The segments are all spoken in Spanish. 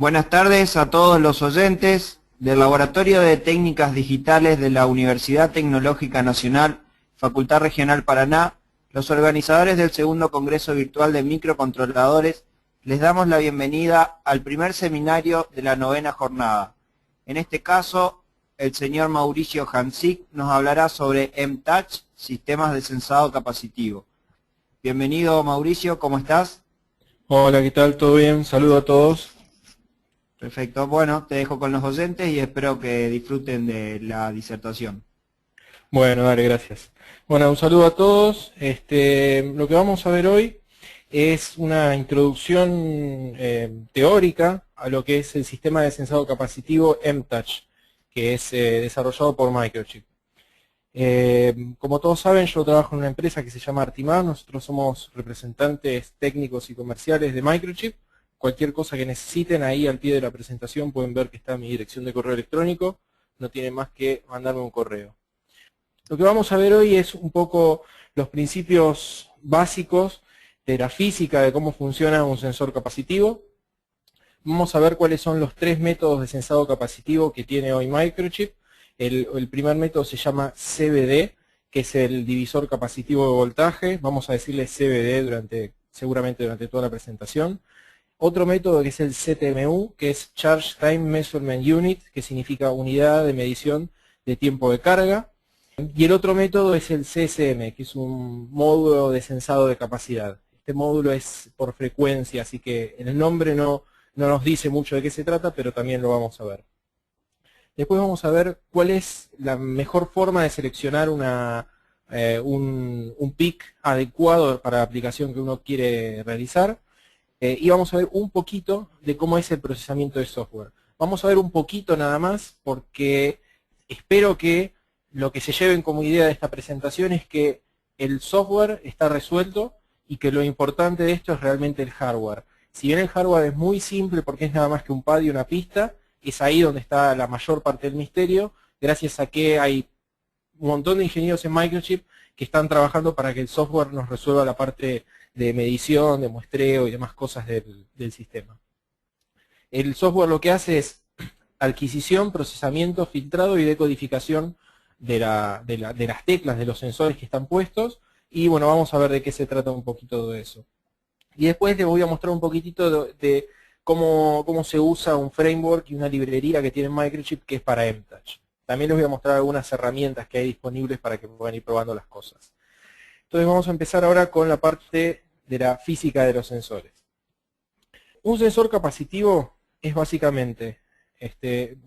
Buenas tardes a todos los oyentes del Laboratorio de Técnicas Digitales de la Universidad Tecnológica Nacional, Facultad Regional Paraná. Los organizadores del segundo Congreso Virtual de Microcontroladores les damos la bienvenida al primer seminario de la 9ª jornada. En este caso, el señor Mauricio Hansik nos hablará sobre M-Touch, sistemas de sensado capacitivo. Bienvenido, Mauricio, ¿cómo estás? Hola, ¿qué tal? ¿Todo bien? Saludo a todos. Perfecto, bueno, te dejo con los oyentes y espero que disfruten de la disertación. Bueno, dale, gracias. Bueno, un saludo a todos. Lo que vamos a ver hoy es una introducción teórica a lo que es el sistema de sensado capacitivo M-Touch, que es desarrollado por Microchip. Como todos saben, yo trabajo en una empresa que se llama Artimar. Nosotros somos representantes técnicos y comerciales de Microchip. Cualquier cosa que necesiten, ahí al pie de la presentación pueden ver que está mi dirección de correo electrónico. No tienen más que mandarme un correo. Lo que vamos a ver hoy es un poco los principios básicos de la física de cómo funciona un sensor capacitivo. Vamos a ver cuáles son los 3 métodos de sensado capacitivo que tiene hoy Microchip. El primer método se llama CVD, que es el divisor capacitivo de voltaje. Vamos a decirle CVD seguramente durante toda la presentación. Otro método que es el CTMU, que es Charge Time Measurement Unit, que significa unidad de medición de tiempo de carga. Y el otro método es el CSM, que es un módulo de sensado de capacidad. Este módulo es por frecuencia, así que en el nombre no nos dice mucho de qué se trata, pero también lo vamos a ver. Después vamos a ver cuál es la mejor forma de seleccionar un PIC adecuado para la aplicación que uno quiere realizar. Y vamos a ver un poquito de cómo es el procesamiento de software. Vamos a ver un poquito nada más porque espero que lo que se lleven como idea de esta presentación es que el software está resuelto y que lo importante de esto es realmente el hardware. Si bien el hardware es muy simple porque es nada más que un pad y una pista, es ahí donde está la mayor parte del misterio, gracias a que hay un montón de ingenieros en Microchip que están trabajando para que el software nos resuelva la parte de medición, de muestreo y demás cosas del sistema. El software lo que hace es adquisición, procesamiento, filtrado y decodificación de las teclas de los sensores que están puestos. Y bueno, vamos a ver de qué se trata un poquito de eso. Y después les voy a mostrar un poquitito de cómo se usa un framework y una librería que tiene Microchip que es para M-Touch. También les voy a mostrar algunas herramientas que hay disponibles para que puedan ir probando las cosas. Entonces vamos a empezar ahora con la parte de la física de los sensores. Un sensor capacitivo es básicamente,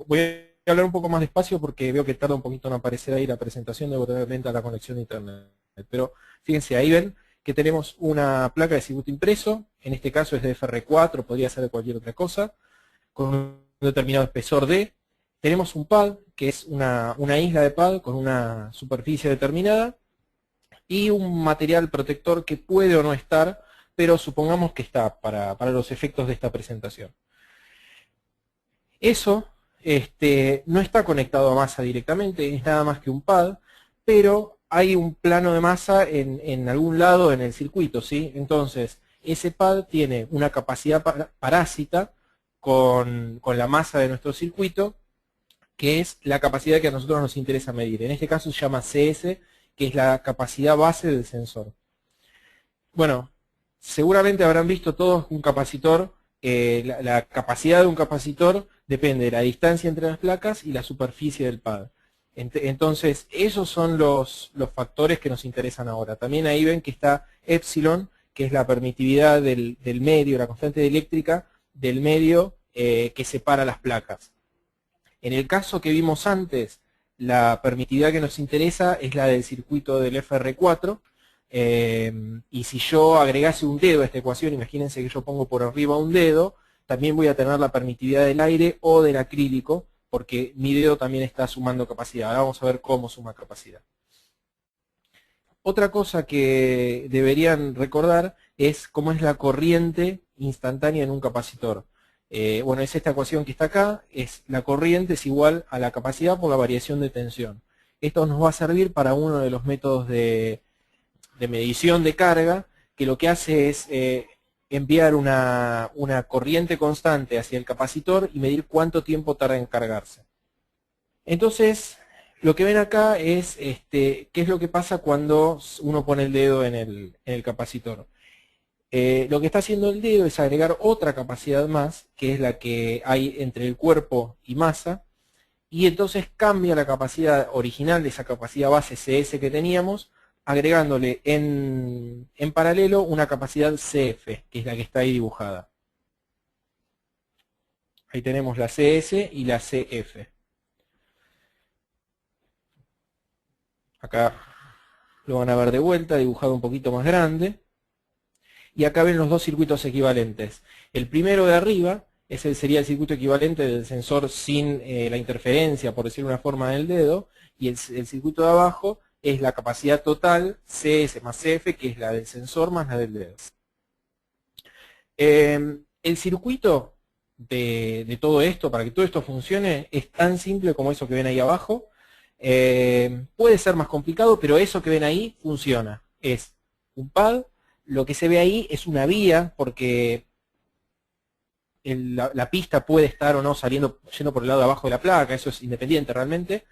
voy a hablar un poco más despacio porque veo que tarda un poquito en aparecer ahí la presentación, debo tener lenta la conexión de internet. Pero fíjense, ahí ven que tenemos una placa de circuito impreso, en este caso es de FR4, podría ser de cualquier otra cosa, con un determinado espesor D. Tenemos un pad, que es una isla de pad con una superficie determinada, y un material protector que puede o no estar, pero supongamos que está para los efectos de esta presentación. Eso no está conectado a masa directamente, es nada más que un pad, pero hay un plano de masa en algún lado en el circuito, ¿sí? Entonces, ese pad tiene una capacidad parásita con la masa de nuestro circuito, que es la capacidad que a nosotros nos interesa medir. En este caso se llama CS, que es la capacidad base del sensor. Bueno, seguramente habrán visto todos un capacitor, la capacidad de un capacitor depende de la distancia entre las placas y la superficie del pad. Entonces, esos son los factores que nos interesan ahora. También ahí ven que está epsilon, que es la permitividad del medio, la constante eléctrica del medio que separa las placas. En el caso que vimos antes, la permitividad que nos interesa es la del circuito del FR4, y si yo agregase un dedo a esta ecuación, imagínense que yo pongo por arriba un dedo, también voy a tener la permitividad del aire o del acrílico, porque mi dedo también está sumando capacidad. Ahora vamos a ver cómo suma capacidad. Otra cosa que deberían recordar es cómo es la corriente instantánea en un capacitor. Bueno, es esta ecuación que está acá, la corriente es igual a la capacidad por la variación de tensión. Esto nos va a servir para uno de los métodos de medición de carga, que lo que hace es enviar una corriente constante hacia el capacitor y medir cuánto tiempo tarda en cargarse. Entonces, lo que ven acá es qué es lo que pasa cuando uno pone el dedo en el capacitor. Lo que está haciendo el dedo es agregar otra capacidad más, que es la que hay entre el cuerpo y masa, y entonces cambia la capacidad original de esa capacidad base CS que teníamos, agregándole en paralelo una capacidad CF, que es la que está ahí dibujada. Ahí tenemos la CS y la CF. Acá lo van a ver de vuelta, dibujado un poquito más grande. Y acá ven los dos circuitos equivalentes. El primero de arriba sería el circuito equivalente del sensor sin la interferencia, por decir una forma, del dedo. Y el circuito de abajo es la capacidad total, CS más CF, que es la del sensor más la del dedo. El circuito de todo esto, para que todo esto funcione, es tan simple como eso que ven ahí abajo. Puede ser más complicado, pero eso que ven ahí funciona. Es un pad, lo que se ve ahí es una vía, porque la pista puede estar o no yendo por el lado de abajo de la placa, eso es independiente realmente.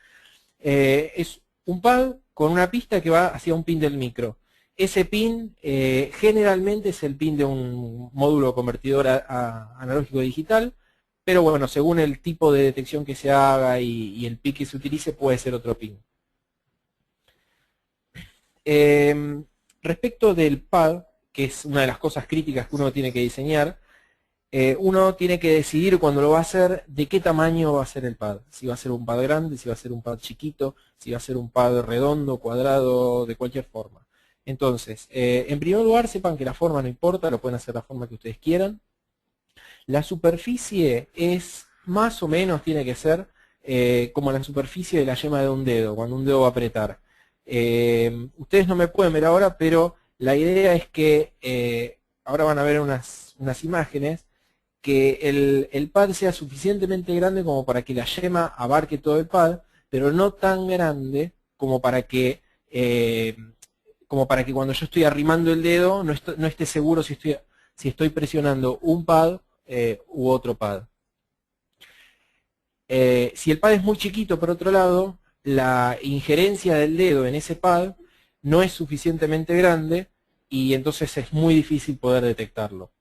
Es un pad con una pista que va hacia un pin del micro. Ese pin generalmente es el pin de un módulo convertidor analógico digital, pero bueno, según el tipo de detección que se haga y el pin que se utilice, puede ser otro pin. Respecto del pad, que es una de las cosas críticas que uno tiene que diseñar, uno tiene que decidir cuando lo va a hacer de qué tamaño va a ser el pad. Si va a ser un pad grande, si va a ser un pad chiquito, si va a ser un pad redondo, cuadrado, de cualquier forma. Entonces, en primer lugar, sepan que la forma no importa, lo pueden hacer de la forma que ustedes quieran. La superficie es más o menos, tiene que ser como la superficie de la yema de un dedo, cuando un dedo va a apretar. Ustedes no me pueden ver ahora, pero la idea es que, ahora van a ver unas imágenes, que el pad sea suficientemente grande como para que la yema abarque todo el pad, pero no tan grande como para que cuando yo estoy arrimando el dedo no esté seguro si estoy presionando un pad u otro pad. Si el pad es muy chiquito, por otro lado, la injerencia del dedo en ese pad no es suficientemente grande y entonces es muy difícil poder detectarlo.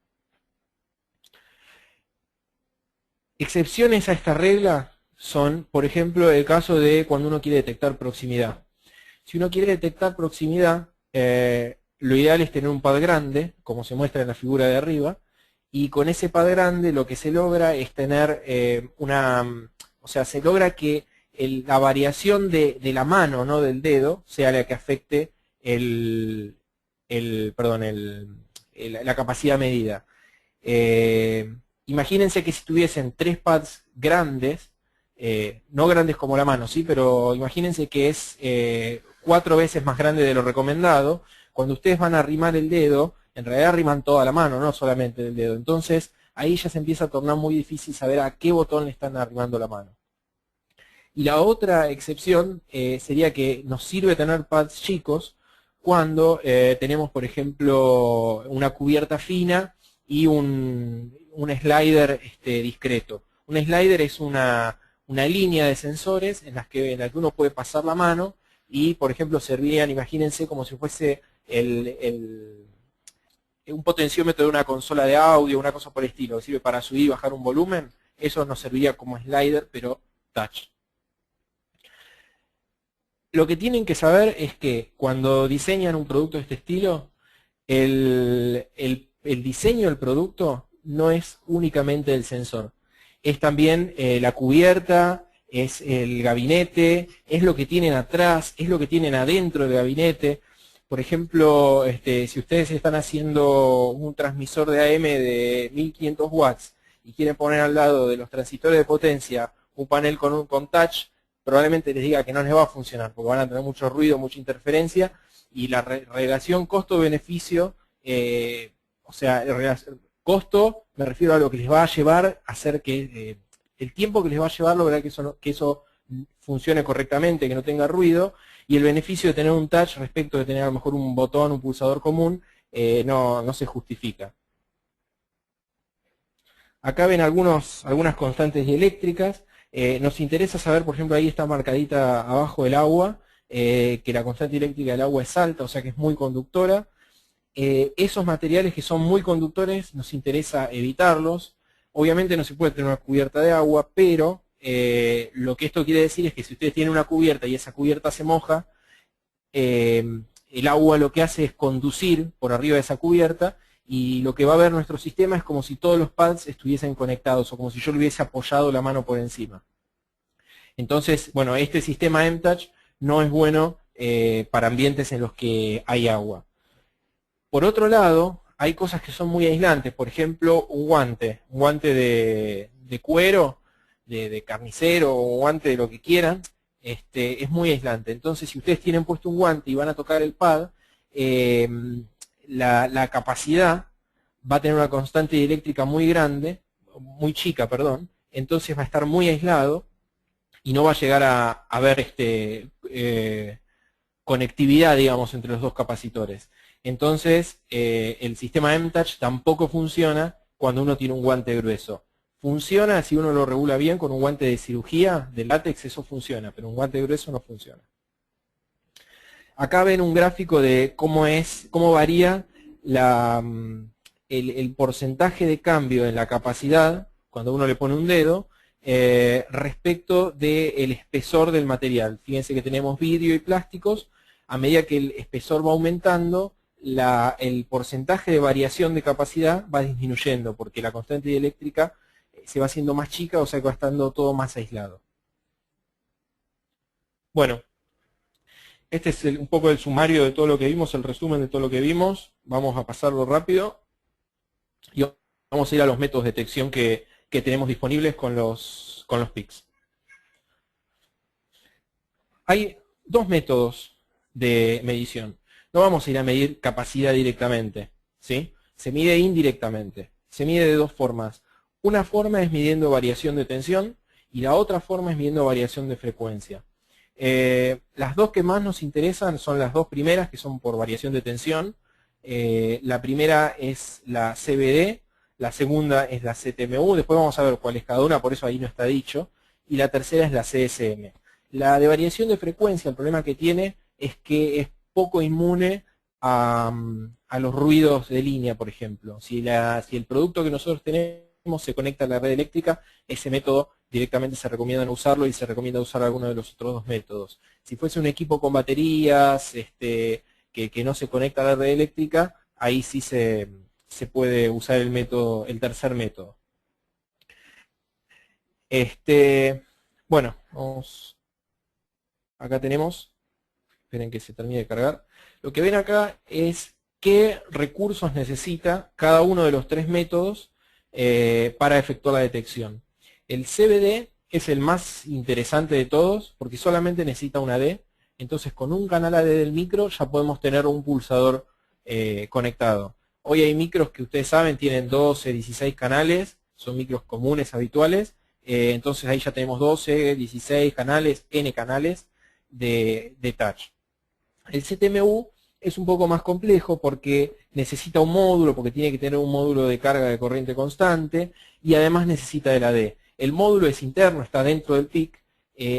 Excepciones a esta regla son, por ejemplo, el caso de cuando uno quiere detectar proximidad. Si uno quiere detectar proximidad, lo ideal es tener un pad grande, como se muestra en la figura de arriba, y con ese pad grande lo que se logra es tener o sea, se logra que la variación de la mano, no del dedo, sea la que afecte la capacidad medida. Imagínense que si tuviesen 3 pads grandes, no grandes como la mano, ¿sí? Pero imagínense que es 4 veces más grande de lo recomendado. Cuando ustedes van a arrimar el dedo, en realidad arriman toda la mano, no solamente el dedo. Entonces, ahí ya se empieza a tornar muy difícil saber a qué botón le están arrimando la mano. Y la otra excepción sería que nos sirve tener pads chicos cuando tenemos, por ejemplo, una cubierta fina y un slider discreto. Un slider es una línea de sensores en la que uno puede pasar la mano y, por ejemplo, servirían, imagínense, como si fuese un potenciómetro de una consola de audio, una cosa por el estilo, que sirve para subir y bajar un volumen. Eso nos serviría como slider, pero touch. Lo que tienen que saber es que cuando diseñan un producto de este estilo, el diseño del producto no es únicamente el sensor. Es también la cubierta, es el gabinete, es lo que tienen atrás, es lo que tienen adentro del gabinete. Por ejemplo, si ustedes están haciendo un transmisor de AM de 1500 watts y quieren poner al lado de los transistores de potencia un panel con touch, probablemente les diga que no les va a funcionar, porque van a tener mucho ruido, mucha interferencia, y la relación costo-beneficio, o sea, costo, me refiero a lo que les va a llevar a hacer que, el tiempo que les va a llevar lograr que eso funcione correctamente, que no tenga ruido, y el beneficio de tener un touch respecto de tener a lo mejor un botón, un pulsador común, no se justifica. Acá ven algunas constantes dieléctricas. Nos interesa saber, por ejemplo, ahí está marcadita abajo el agua, que la constante dieléctrica del agua es alta, o sea que es muy conductora. Esos materiales que son muy conductores nos interesa evitarlos. Obviamente no se puede tener una cubierta de agua, pero lo que esto quiere decir es que si ustedes tienen una cubierta y esa cubierta se moja, el agua lo que hace es conducir por arriba de esa cubierta, y lo que va a ver nuestro sistema es como si todos los pads estuviesen conectados, o como si yo le hubiese apoyado la mano por encima. Entonces, bueno, este sistema M-Touch no es bueno para ambientes en los que hay agua. Por otro lado, hay cosas que son muy aislantes. Por ejemplo, un guante de cuero, de carnicero, o guante de lo que quieran, es muy aislante. Entonces, si ustedes tienen puesto un guante y van a tocar el pad, la capacidad va a tener una constante dieléctrica muy grande, muy chica, perdón, entonces va a estar muy aislado y no va a llegar a haber conectividad, digamos, entre los dos capacitores. Entonces, el sistema M-Touch tampoco funciona cuando uno tiene un guante grueso. Funciona si uno lo regula bien con un guante de cirugía, de látex, eso funciona, pero un guante grueso no funciona. Acá ven un gráfico de cómo varía el porcentaje de cambio en la capacidad, cuando uno le pone un dedo, respecto del espesor del material. Fíjense que tenemos vidrio y plásticos. A medida que el espesor va aumentando, el porcentaje de variación de capacidad va disminuyendo, porque la constante dieléctrica se va haciendo más chica, o sea que va estando todo más aislado. Bueno, este es un poco el sumario de todo lo que vimos, el resumen de todo lo que vimos. Vamos a pasarlo rápido y vamos a ir a los métodos de detección que tenemos disponibles con los PICs. Hay dos métodos de medición. No vamos a ir a medir capacidad directamente, ¿sí? Se mide indirectamente. Se mide de dos formas. Una forma es midiendo variación de tensión y la otra forma es midiendo variación de frecuencia. Las dos que más nos interesan son las dos primeras, que son por variación de tensión. La primera es la CVD, la segunda es la CTMU, después vamos a ver cuál es cada una, por eso ahí no está dicho. Y la tercera es la CSM. La de variación de frecuencia, el problema que tiene es que es poco inmune a los ruidos de línea, por ejemplo. Si el producto que nosotros tenemos se conecta a la red eléctrica, ese método directamente se recomienda no usarlo y se recomienda usar alguno de los otros dos métodos. Si fuese un equipo con baterías que no se conecta a la red eléctrica, ahí sí se puede usar el tercer método. Bueno, acá tenemos, esperen que se termine de cargar. Lo que ven acá es qué recursos necesita cada uno de los tres métodos para efectuar la detección. El CVD es el más interesante de todos porque solamente necesita una D. Entonces con un canal AD del micro ya podemos tener un pulsador conectado. Hoy hay micros que ustedes saben tienen 12, 16 canales, son micros comunes, habituales. Entonces ahí ya tenemos 12, 16 canales, N canales de touch. El CTMU es un poco más complejo porque necesita un módulo, porque tiene que tener un módulo de carga de corriente constante y además necesita de la D. El módulo es interno, está dentro del PIC,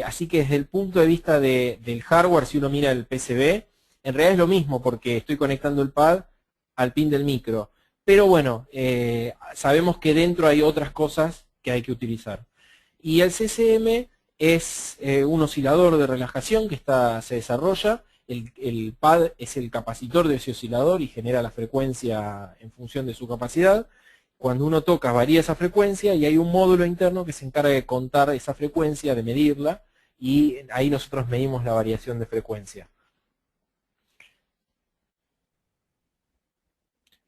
así que desde el punto de vista del hardware, si uno mira el PCB, en realidad es lo mismo porque estoy conectando el pad al pin del micro. Pero bueno, sabemos que dentro hay otras cosas que hay que utilizar. Y el CCM es un oscilador de relajación que se desarrolla. El pad es el capacitor de ese oscilador y genera la frecuencia en función de su capacidad. Cuando uno toca varía esa frecuencia y hay un módulo interno que se encarga de contar esa frecuencia, de medirla, y ahí nosotros medimos la variación de frecuencia.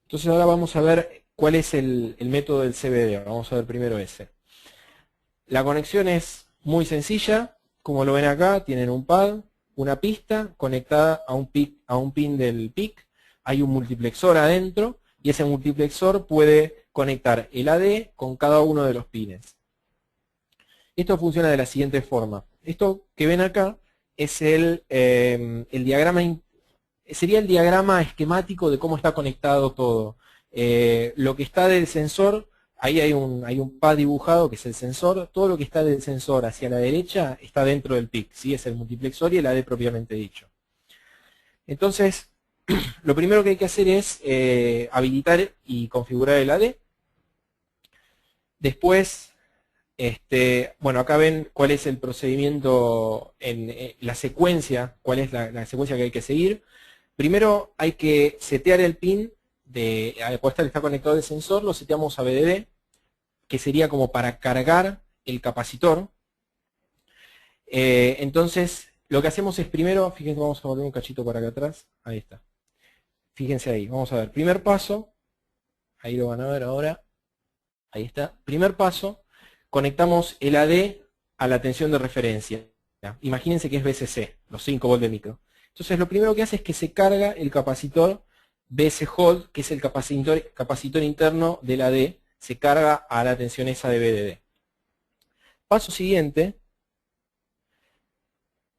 Entonces ahora vamos a ver cuál es el método del CVD. Vamos a ver primero ese. La conexión es muy sencilla, como lo ven acá, tienen un pad, una pista conectada a un pin del PIC, hay un multiplexor adentro y ese multiplexor puede conectar el AD con cada uno de los pines. Esto funciona de la siguiente forma. Esto que ven acá es el diagrama, sería el diagrama esquemático de cómo está conectado todo. Lo que está del sensor ahí hay un pad dibujado que es el sensor. Todo lo que está del sensor hacia la derecha está dentro del PIC, ¿sí? Es el multiplexor y el AD propiamente dicho. Entonces, lo primero que hay que hacer es habilitar y configurar el AD. Después, bueno, acá ven cuál es el procedimiento, la secuencia, cuál es la secuencia que hay que seguir. Primero hay que setear el pin, después está conectado el sensor, lo seteamos a BDD, que sería como para cargar el capacitor. Entonces, lo que hacemos es primero, fíjense, vamos a volver un cachito para acá atrás, ahí está. Fíjense ahí, vamos a ver, primer paso, ahí lo van a ver ahora, ahí está. Primer paso, conectamos el AD a la tensión de referencia. Imagínense que es BCC, los 5 volts de micro. Entonces lo primero que hace es que se carga el capacitor BC Hold, que es el capacitor interno del AD, se carga a la tensión esa de BDD. Paso siguiente,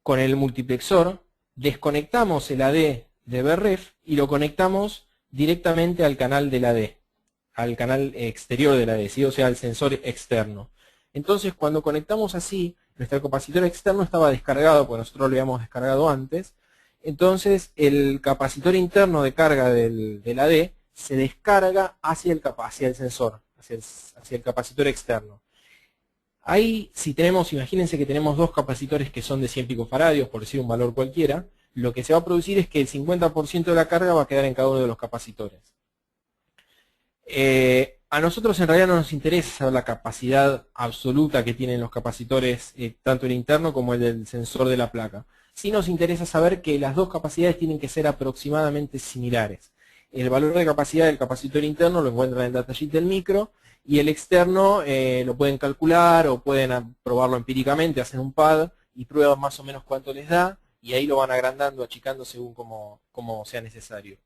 con el multiplexor, desconectamos el AD de BREF y lo conectamos directamente al canal del AD, al canal exterior del AD, ¿sí? O sea, al sensor externo. Entonces, cuando conectamos así, nuestro capacitor externo estaba descargado, porque nosotros lo habíamos descargado antes. Entonces, el capacitor interno de carga del AD se descarga hacia el sensor, hacia el capacitor externo. Ahí, si tenemos, imagínense que tenemos dos capacitores que son de 100 picofaradios, por decir un valor cualquiera, lo que se va a producir es que el 50% de la carga va a quedar en cada uno de los capacitores. A nosotros en realidad no nos interesa saber la capacidad absoluta que tienen los capacitores, tanto el interno como el del sensor de la placa. Sí nos interesa saber que las dos capacidades tienen que ser aproximadamente similares. El valor de capacidad del capacitor interno lo encuentran en el datasheet del micro, y el externo lo pueden calcular o pueden probarlo empíricamente, hacen un pad y prueban más o menos cuánto les da, y ahí lo van agrandando, achicando según como sea necesario.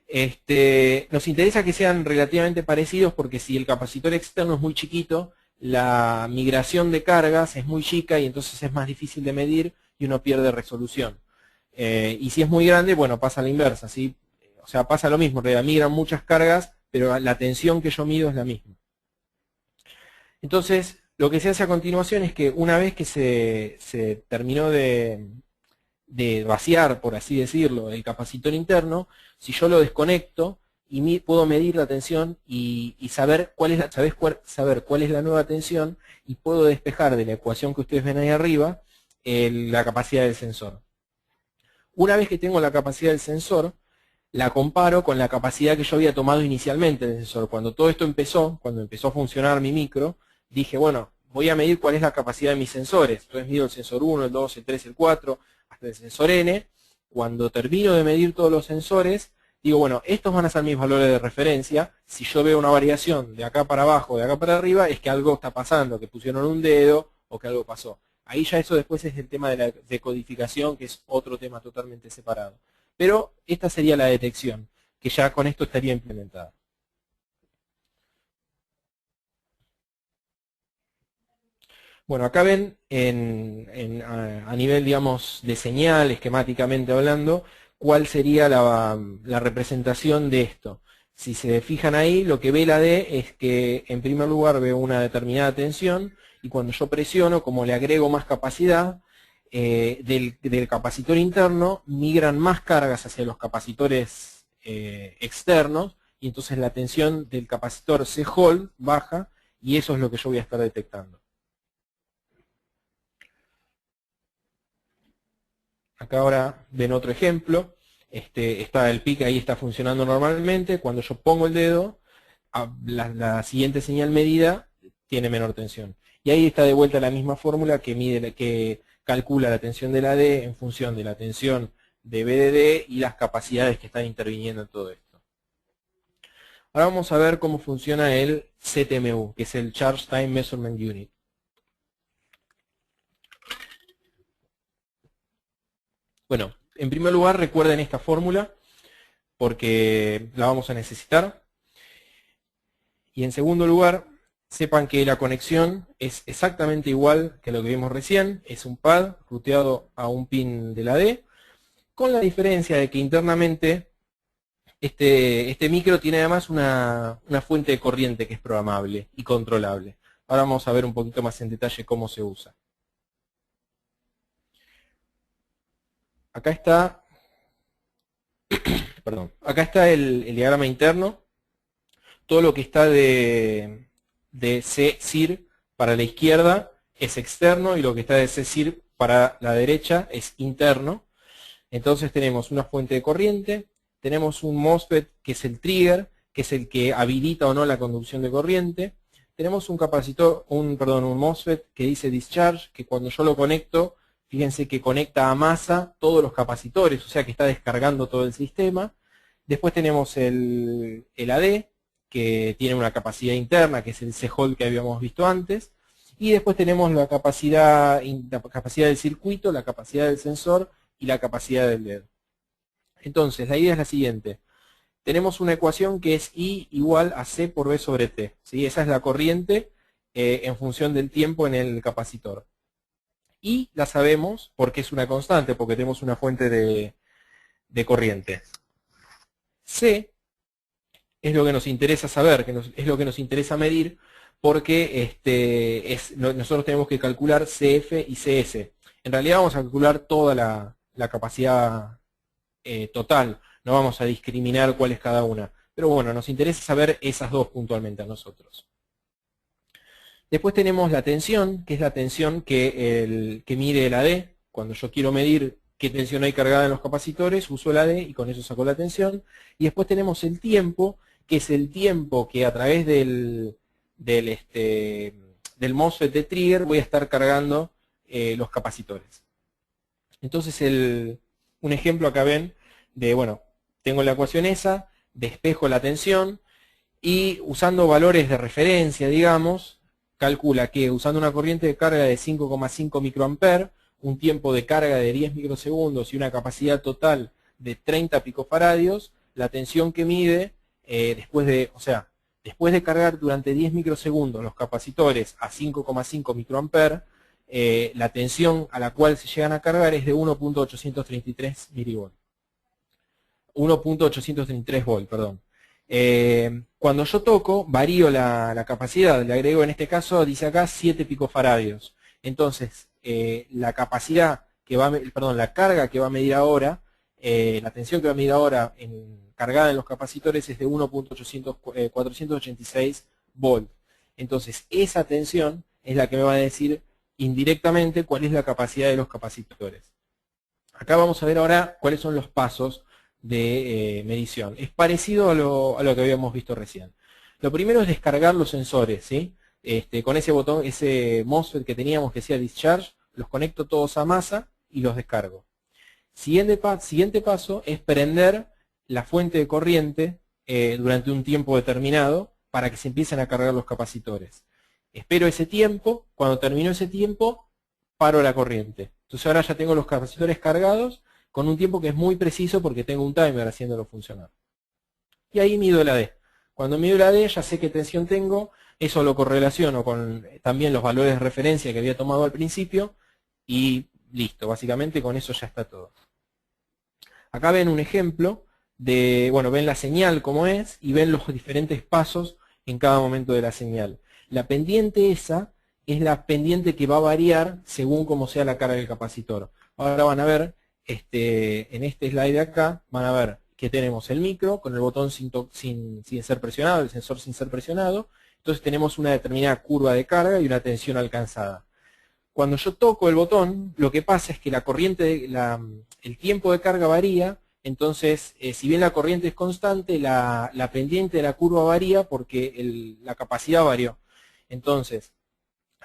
Nos interesa que sean relativamente parecidos porque si el capacitor externo es muy chiquito, la migración de cargas es muy chica y entonces es más difícil de medir y uno pierde resolución. Y si es muy grande, bueno, pasa a la inversa, ¿sí? O sea, pasa lo mismo, en realidad migran muchas cargas, pero la tensión que yo mido es la misma. Entonces, lo que se hace a continuación es que una vez que se terminó de vaciar, por así decirlo, el capacitor interno, si yo lo desconecto y puedo medir la tensión y saber cuál es la nueva tensión, y puedo despejar de la ecuación que ustedes ven ahí arriba la capacidad del sensor. Una vez que tengo la capacidad del sensor, la comparo con la capacidad que yo había tomado inicialmente del sensor. Cuando todo esto empezó, cuando empezó a funcionar mi micro, dije, bueno, voy a medir cuál es la capacidad de mis sensores. Entonces mido el sensor 1, el 2, el 3, el 4, hasta el sensor N. Cuando termino de medir todos los sensores, digo, bueno, estos van a ser mis valores de referencia. Si yo veo una variación de acá para abajo, de acá para arriba, es que algo está pasando, que pusieron un dedo o que algo pasó. Ahí ya eso después es el tema de la decodificación, que es otro tema totalmente separado. Pero esta sería la detección, que ya con esto estaría implementada. Bueno, acá ven a nivel, digamos, de señal, esquemáticamente hablando, cuál sería la representación de esto. Si se fijan ahí, lo que ve la D es que en primer lugar veo una determinada tensión, y cuando yo presiono, como le agrego más capacidad, del capacitor interno migran más cargas hacia los capacitores externos, y entonces la tensión del capacitor C-Hold baja, y eso es lo que yo voy a estar detectando. Acá ahora ven otro ejemplo. Está el PIC, ahí está funcionando normalmente. Cuando yo pongo el dedo, la siguiente señal medida tiene menor tensión. Y ahí está de vuelta la misma fórmula que calcula la tensión de la D en función de la tensión de BDD y las capacidades que están interviniendo en todo esto. Ahora vamos a ver cómo funciona el CTMU, que es el Charge Time Measurement Unit. Bueno, en primer lugar recuerden esta fórmula porque la vamos a necesitar. Y en segundo lugar, sepan que la conexión es exactamente igual que lo que vimos recién. Es un pad ruteado a un pin de la D, con la diferencia de que internamente Este micro tiene además una fuente de corriente que es programable y controlable. Ahora vamos a ver un poquito más en detalle cómo se usa. Acá está, perdón, acá está el diagrama interno. Todo lo que está de C-CIR para la izquierda es externo y lo que está de C-CIR para la derecha es interno. Entonces tenemos una fuente de corriente, tenemos un MOSFET que es el trigger, que es el que habilita o no la conducción de corriente. Tenemos un capacitor, un MOSFET que dice discharge, que cuando yo lo conecto, fíjense que conecta a masa todos los capacitores, o sea que está descargando todo el sistema. Después tenemos el AD, que tiene una capacidad interna, que es el C-Hall que habíamos visto antes. Y después tenemos la capacidad del circuito, la capacidad del sensor y la capacidad del LED. Entonces, la idea es la siguiente. Tenemos una ecuación que es I igual a C por B sobre T. ¿Sí? Esa es la corriente en función del tiempo en el capacitor. Y la sabemos porque es una constante, porque tenemos una fuente de corriente. C es lo que nos interesa saber, es lo que nos interesa medir, porque nosotros tenemos que calcular CF y CS. En realidad vamos a calcular toda la capacidad total, no vamos a discriminar cuál es cada una. Pero bueno, nos interesa saber esas dos puntualmente a nosotros. Después tenemos la tensión, que es la tensión que mide el AD. Cuando yo quiero medir qué tensión hay cargada en los capacitores, uso el AD y con eso saco la tensión. Y después tenemos el tiempo, que es el tiempo que a través del MOSFET de trigger voy a estar cargando los capacitores. Entonces un ejemplo acá ven de, bueno, tengo la ecuación esa, despejo la tensión y usando valores de referencia, digamos, calcula que usando una corriente de carga de 5,5 microamperes, un tiempo de carga de 10 microsegundos y una capacidad total de 30 picofaradios, la tensión que mide después de cargar durante 10 microsegundos los capacitores a 5,5 microamperes, la tensión a la cual se llegan a cargar es de 1.833 milivolts. 1.833 volt, perdón. Cuando yo toco, varío la capacidad, le agrego en este caso, dice acá, 7 picofaradios. Entonces, la capacidad que va, la carga que va a medir ahora, la tensión que va a medir ahora cargada en los capacitores es de 1.486 volt. Entonces, esa tensión es la que me va a decir indirectamente cuál es la capacidad de los capacitores. Acá vamos a ver ahora cuáles son los pasos de medición. Es parecido a lo que habíamos visto recién. Lo primero es descargar los sensores, ¿sí? Con ese botón, ese MOSFET que teníamos que decía discharge, los conecto todos a masa y los descargo. Siguiente paso es prender la fuente de corriente durante un tiempo determinado para que se empiecen a cargar los capacitores. Espero ese tiempo, cuando terminó ese tiempo, paro la corriente. Entonces ahora ya tengo los capacitores cargados con un tiempo que es muy preciso porque tengo un timer haciéndolo funcionar. Y ahí mido el AD. Cuando mido el AD ya sé qué tensión tengo, eso lo correlaciono con también los valores de referencia que había tomado al principio y listo, básicamente con eso ya está todo. Acá ven un ejemplo de, bueno, ven la señal como es y ven los diferentes pasos en cada momento de la señal. La pendiente esa es la pendiente que va a variar según cómo sea la carga del capacitor. Ahora van a ver, en este slide de acá, van a ver que tenemos el micro con el botón sin ser presionado, el sensor sin ser presionado. Entonces tenemos una determinada curva de carga y una tensión alcanzada. Cuando yo toco el botón, lo que pasa es que la corriente, el tiempo de carga varía. Entonces, si bien la corriente es constante, la pendiente de la curva varía porque la capacidad varió. Entonces,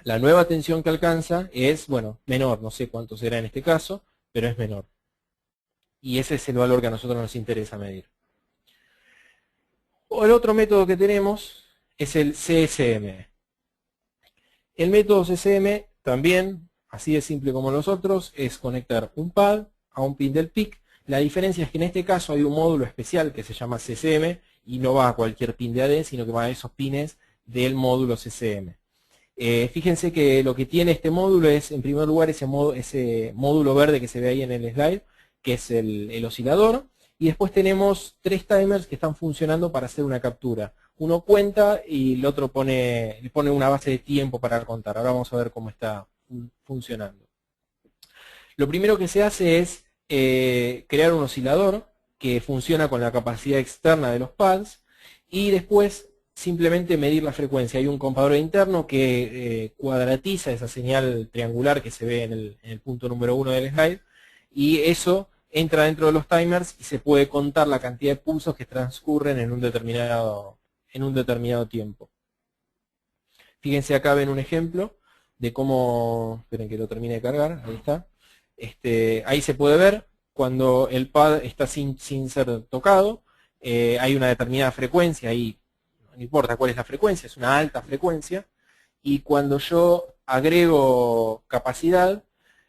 la nueva tensión que alcanza es, bueno, menor, no sé cuánto será en este caso, pero es menor. Y ese es el valor que a nosotros nos interesa medir. El otro método que tenemos es el CSM. El método CSM también, así de simple como los otros, es conectar un pad a un pin del PIC. La diferencia es que en este caso hay un módulo especial que se llama CCM y no va a cualquier pin de AD, sino que va a esos pines del módulo CCM. Fíjense que lo que tiene este módulo es, en primer lugar, ese módulo verde que se ve ahí en el slide, que es el oscilador, y después tenemos 3 timers que están funcionando para hacer una captura. Uno cuenta y el otro le pone una base de tiempo para contar. Ahora vamos a ver cómo está funcionando. Lo primero que se hace es crear un oscilador que funciona con la capacidad externa de los pads y después simplemente medir la frecuencia. Hay un comparador interno que cuadratiza esa señal triangular que se ve en el punto número 1 del slide y eso entra dentro de los timers y se puede contar la cantidad de pulsos que transcurren en un determinado tiempo. Fíjense acá, ven un ejemplo de cómo, esperen que lo termine de cargar, ahí está. Ahí se puede ver cuando el pad está sin ser tocado, hay una determinada frecuencia, ahí no importa cuál es la frecuencia, es una alta frecuencia, y cuando yo agrego capacidad,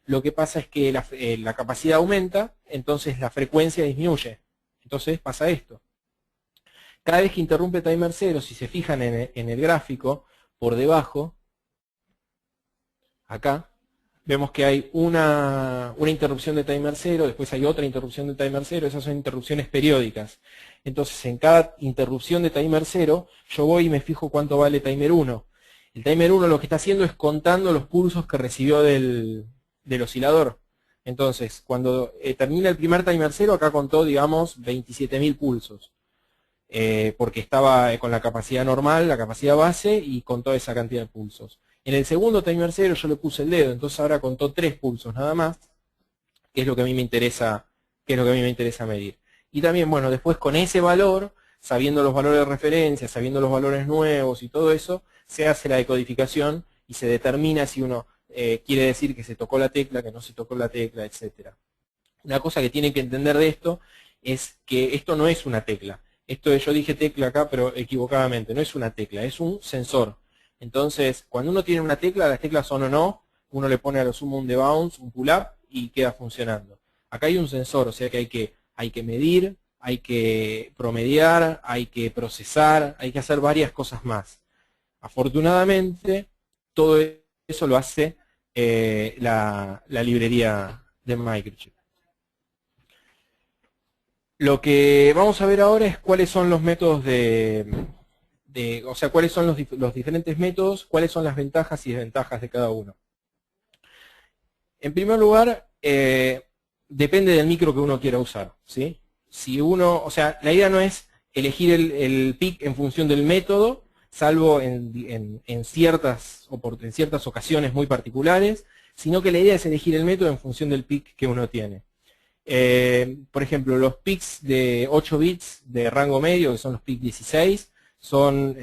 lo que pasa es que la capacidad aumenta, entonces la frecuencia disminuye. Entonces pasa esto. Cada vez que interrumpe timer 0, si se fijan en el gráfico, por debajo, acá, vemos que hay una interrupción de timer 0, después hay otra interrupción de timer 0, esas son interrupciones periódicas. Entonces en cada interrupción de timer 0, yo voy y me fijo cuánto vale timer 1. El timer 1 lo que está haciendo es contando los pulsos que recibió del oscilador. Entonces, cuando termina el primer timer 0, acá contó, digamos, 27.000 pulsos. Porque estaba con la capacidad normal, la capacidad base, y contó esa cantidad de pulsos. En el segundo timer 0 yo le puse el dedo, entonces ahora contó 3 pulsos nada más, que es lo que a mí me interesa, medir. Y también, bueno, después con ese valor, sabiendo los valores de referencia, sabiendo los valores nuevos y todo eso, se hace la decodificación y se determina si uno quiere decir que se tocó la tecla, que no se tocó la tecla, etc. Una cosa que tienen que entender de esto es que esto no es una tecla. Yo dije tecla acá, pero equivocadamente, no es una tecla, es un sensor. Entonces, cuando uno tiene una tecla, las teclas son o no, uno le pone a lo sumo un debounce, un pull-up y queda funcionando. Acá hay un sensor, o sea que hay que medir, hay que promediar, hay que procesar, hay que hacer varias cosas más. Afortunadamente, todo eso lo hace la librería de Microchip. Lo que vamos a ver ahora es cuáles son los métodos o sea, cuáles son los diferentes métodos, cuáles son las ventajas y desventajas de cada uno. En primer lugar, depende del micro que uno quiera usar, ¿sí? O sea, la idea no es elegir el PIC en función del método, salvo en ciertas ocasiones muy particulares, sino que la idea es elegir el método en función del PIC que uno tiene. Por ejemplo, los PICs de 8 bits de rango medio, que son los PIC 16, son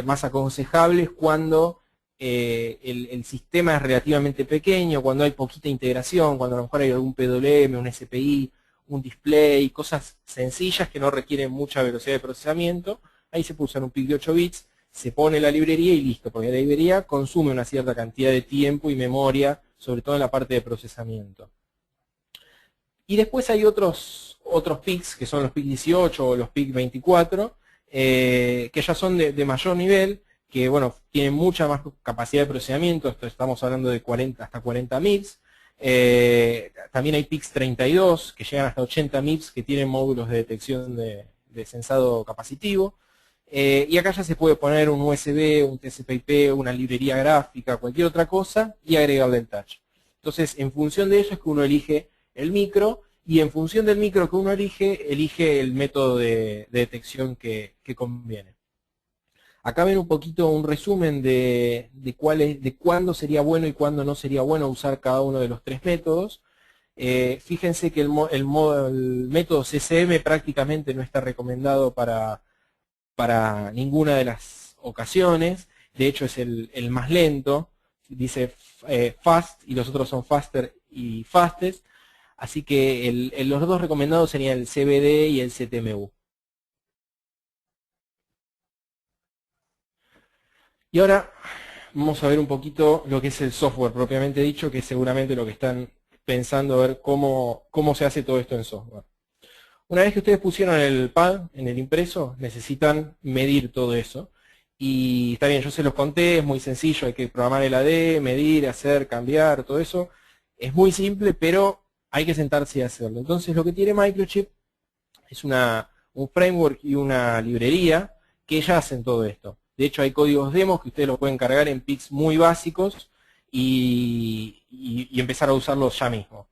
más aconsejables cuando el sistema es relativamente pequeño, cuando hay poquita integración, cuando a lo mejor hay algún PWM, un SPI, un display, cosas sencillas que no requieren mucha velocidad de procesamiento. Ahí se puso en un PIC de 8 bits, se pone la librería y listo, porque la librería consume una cierta cantidad de tiempo y memoria, sobre todo en la parte de procesamiento. Y después hay otros PICs, que son los PIC 18 o los PIC 24, que ya son de mayor nivel, que bueno, tienen mucha más capacidad de procesamiento, estamos hablando de hasta 40 MIPS. También hay PICs 32, que llegan hasta 80 MIPS, que tienen módulos de detección de sensado capacitivo. Y acá ya se puede poner un USB, un TCP/IP, una librería gráfica, cualquier otra cosa, y agregarle el touch. Entonces, en función de eso es que uno elige el micro, y en función del micro que uno elige el método de detección que conviene. Acá ven un poquito un resumen de cuándo sería bueno y cuándo no sería bueno usar cada uno de los 3 métodos. Fíjense que el método CCM prácticamente no está recomendado para ninguna de las ocasiones. De hecho es el más lento, dice fast y los otros son faster y fastest. Así que los dos recomendados serían el CBD y el CTMU. Y ahora vamos a ver un poquito lo que es el software propiamente dicho, que es seguramente lo que están pensando, a ver cómo se hace todo esto en software. Una vez que ustedes pusieron el pad en el impreso, necesitan medir todo eso. Y está bien, yo se los conté, es muy sencillo, hay que programar el AD, medir, hacer, cambiar, todo eso. Es muy simple, pero hay que sentarse y hacerlo. Entonces lo que tiene Microchip Es un framework y una librería que ya hacen todo esto. De hecho, hay códigos demos que ustedes lo pueden cargar en PICs muy básicos y empezar a usarlos ya mismo.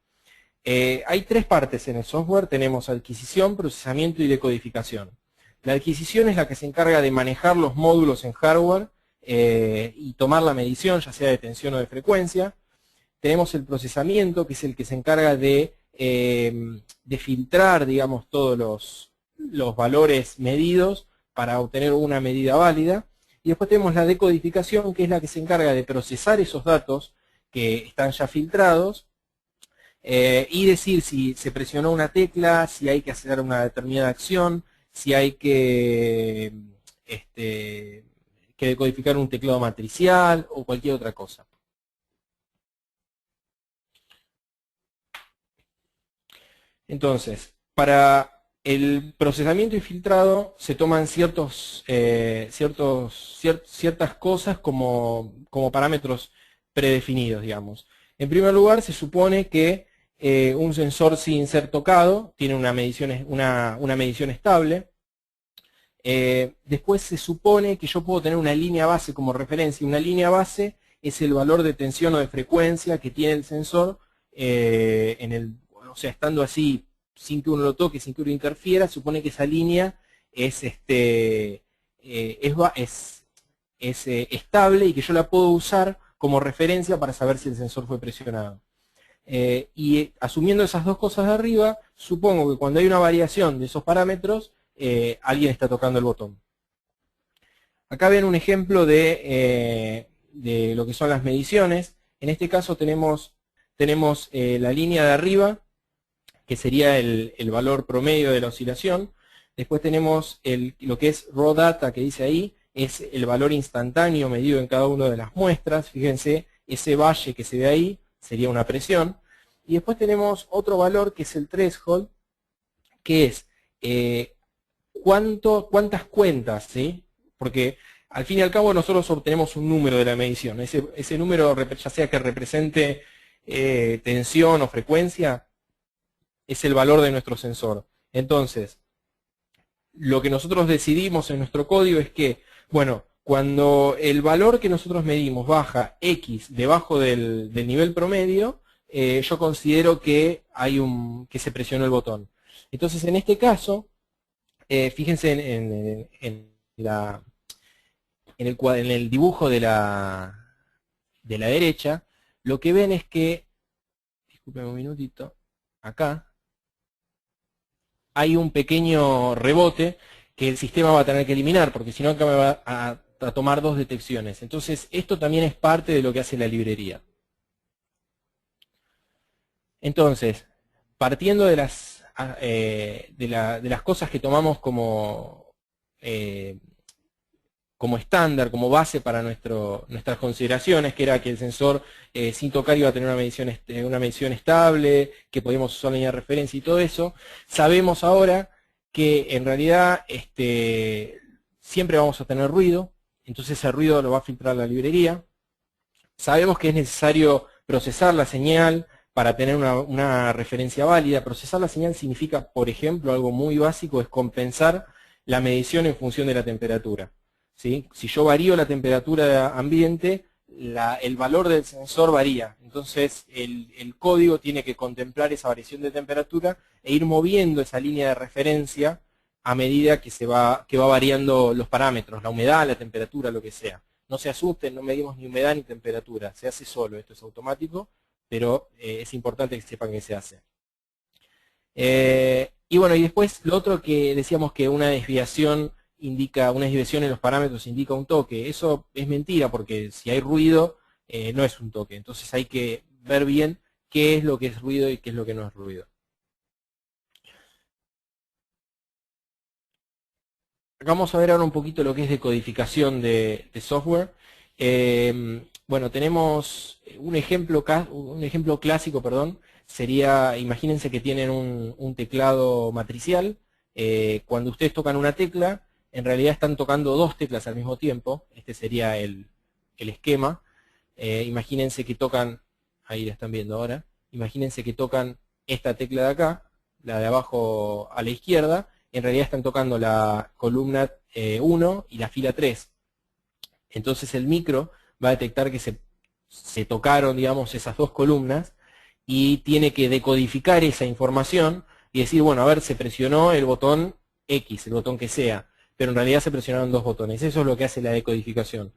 Hay tres partes en el software. Tenemos adquisición, procesamiento y decodificación. La adquisición es la que se encarga de manejar los módulos en hardware y tomar la medición, ya sea de tensión o de frecuencia. Tenemos el procesamiento, que es el que se encarga de filtrar, digamos, todos los valores medidos para obtener una medida válida. Y después tenemos la decodificación, que es la que se encarga de procesar esos datos que están ya filtrados y decir si se presionó una tecla, si hay que hacer una determinada acción, si hay que decodificar un teclado matricial o cualquier otra cosa. Entonces, para el procesamiento y filtrado se toman ciertas cosas como parámetros predefinidos, digamos. En primer lugar, se supone que un sensor sin ser tocado tiene una medición estable. Después se supone que yo puedo tener una línea base como referencia. Una línea base es el valor de tensión o de frecuencia que tiene el sensor o sea, estando así, sin que uno lo toque, sin que uno interfiera, supone que esa línea es estable y que yo la puedo usar como referencia para saber si el sensor fue presionado. Y asumiendo esas dos cosas de arriba, supongo que cuando hay una variación de esos parámetros, alguien está tocando el botón. Acá ven un ejemplo de lo que son las mediciones. En este caso tenemos la línea de arriba, que sería el valor promedio de la oscilación. Después tenemos lo que es raw data, que dice ahí, es el valor instantáneo medido en cada una de las muestras. Fíjense, ese valle que se ve ahí sería una presión. Y después tenemos otro valor que es el threshold, que es cuántas cuentas, ¿sí? Porque al fin y al cabo nosotros obtenemos un número de la medición. Ese número, ya sea que represente tensión o frecuencia, es el valor de nuestro sensor. Entonces, lo que nosotros decidimos en nuestro código es que, bueno, cuando el valor que nosotros medimos baja X debajo del nivel promedio, yo considero que que se presionó el botón. Entonces, en este caso, fíjense en el dibujo de la derecha, lo que ven es que, disculpen un minutito, acá hay un pequeño rebote que el sistema va a tener que eliminar, porque si no acá me va a tomar dos detecciones. Entonces, esto también es parte de lo que hace la librería. Entonces, partiendo de las cosas que tomamos como estándar, como base para nuestras consideraciones, que era que el sensor sin tocar iba a tener una medición estable, que podíamos usar la línea de referencia y todo eso, sabemos ahora que en realidad siempre vamos a tener ruido, entonces ese ruido lo va a filtrar la librería. Sabemos que es necesario procesar la señal para tener una referencia válida. Procesar la señal significa, por ejemplo, algo muy básico, es compensar la medición en función de la temperatura. ¿Sí? Si yo varío la temperatura ambiente, el valor del sensor varía. Entonces el código tiene que contemplar esa variación de temperatura e ir moviendo esa línea de referencia a medida que va variando los parámetros, la humedad, la temperatura, lo que sea. No se asusten, no medimos ni humedad ni temperatura, se hace solo, esto es automático, pero es importante que sepan que se hace. Y bueno, y después lo otro que decíamos que una desviación en los parámetros indica un toque. Eso es mentira, porque si hay ruido, no es un toque. Entonces hay que ver bien qué es lo que es ruido y qué es lo que no es ruido. Vamos a ver ahora un poquito lo que es decodificación de software. Bueno, tenemos un ejemplo clásico, perdón, sería, imagínense que tienen un teclado matricial. Cuando ustedes tocan una tecla, en realidad están tocando dos teclas al mismo tiempo. Este sería el esquema. Imagínense que tocan, ahí la están viendo ahora, imagínense que tocan esta tecla de acá, la de abajo a la izquierda, en realidad están tocando la columna 1 y la fila 3. Entonces el micro va a detectar que se tocaron, digamos, esas dos columnas y tiene que decodificar esa información y decir, bueno, a ver, se presionó el botón X, el botón que sea, pero en realidad se presionaron dos botones. Eso es lo que hace la decodificación.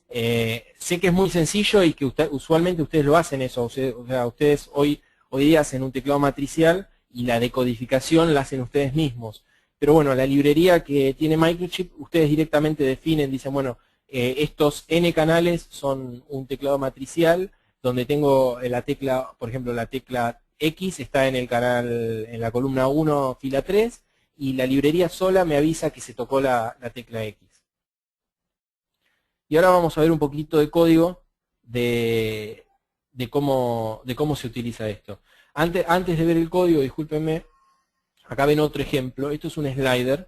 Sé que es muy sencillo y que usualmente ustedes lo hacen eso, o sea, ustedes hoy día hacen un teclado matricial y la decodificación la hacen ustedes mismos. Pero bueno, la librería que tiene Microchip, ustedes directamente definen, dicen, bueno, estos N canales son un teclado matricial, donde tengo la tecla, por ejemplo, la tecla X está en el canal, en la columna 1, fila 3, y la librería sola me avisa que se tocó la tecla X. Y ahora vamos a ver un poquito de código de cómo se utiliza esto. Antes de ver el código, discúlpenme, acá ven otro ejemplo. Esto es un slider.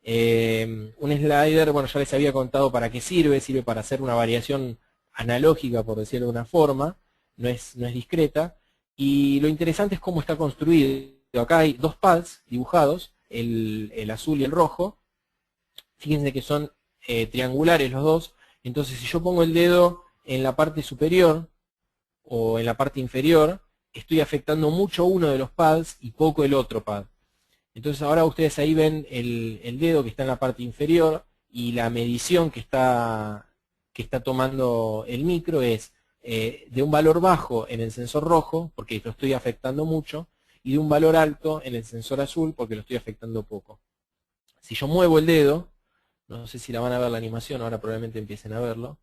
Un slider, bueno, ya les había contado para qué sirve. Sirve para hacer una variación analógica, por decirlo de una forma. No es discreta. Y lo interesante es cómo está construido. Acá hay dos pads dibujados, el azul y el rojo. Fíjense que son triangulares los dos. Entonces, si yo pongo el dedo en la parte superior o en la parte inferior, estoy afectando mucho uno de los pads y poco el otro pad. Entonces ahora ustedes ahí ven el dedo que está en la parte inferior y la medición que está tomando el micro es de un valor bajo en el sensor rojo, porque lo estoy afectando mucho, y de un valor alto en el sensor azul, porque lo estoy afectando poco. Si yo muevo el dedo, no sé si la van a ver la animación, ahora probablemente empiecen a verlo.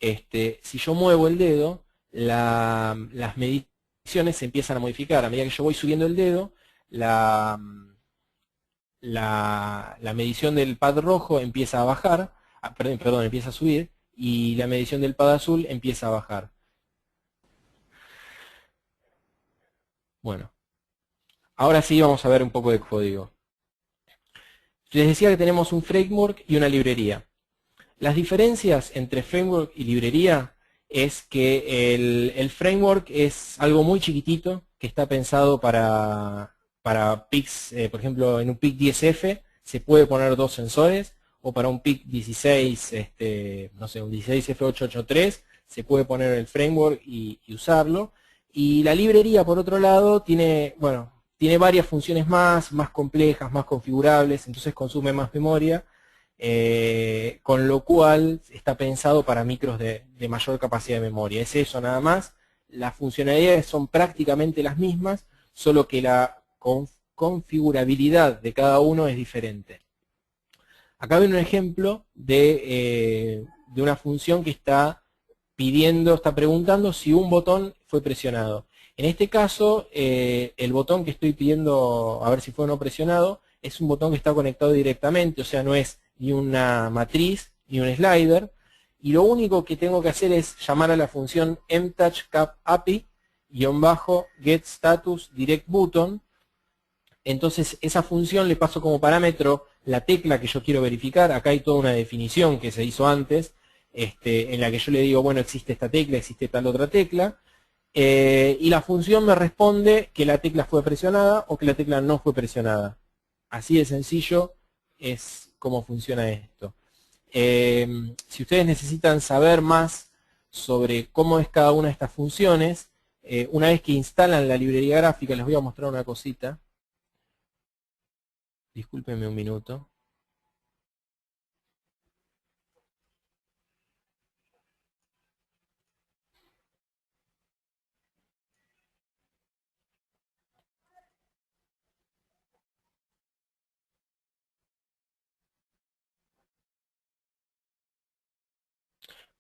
Si yo muevo el dedo, las mediciones se empiezan a modificar. A medida que yo voy subiendo el dedo, la medición del pad rojo empieza a bajar, perdón, empieza a subir, y la medición del pad azul empieza a bajar. Bueno, ahora sí vamos a ver un poco de código. Les decía que tenemos un framework y una librería. Las diferencias entre framework y librería es que el framework es algo muy chiquitito que está pensado para PICs, por ejemplo, en un PIC 10F se puede poner dos sensores, o para un PIC 16, no sé, un 16F883 se puede poner el framework y usarlo. Y la librería, por otro lado, tiene varias funciones más complejas, más configurables, entonces consume más memoria. Con lo cual está pensado para micros de mayor capacidad de memoria. Es eso nada más. Las funcionalidades son prácticamente las mismas, solo que la configurabilidad de cada uno es diferente. Acá ven un ejemplo de una función que está preguntando si un botón fue presionado. En este caso, el botón que estoy pidiendo a ver si fue o no presionado es un botón que está conectado directamente, o sea, no es ni una matriz, ni un slider, y lo único que tengo que hacer es llamar a la función mtouchCapAPI _getStatusDirectButton. Entonces esa función le paso como parámetro la tecla que yo quiero verificar. Acá hay toda una definición que se hizo antes, en la que yo le digo, bueno, existe esta tecla, existe tal otra tecla, y la función me responde que la tecla fue presionada o que la tecla no fue presionada. Así de sencillo es cómo funciona esto. Si ustedes necesitan saber más sobre cómo es cada una de estas funciones, una vez que instalan la librería gráfica, les voy a mostrar una cosita. Discúlpenme un minuto.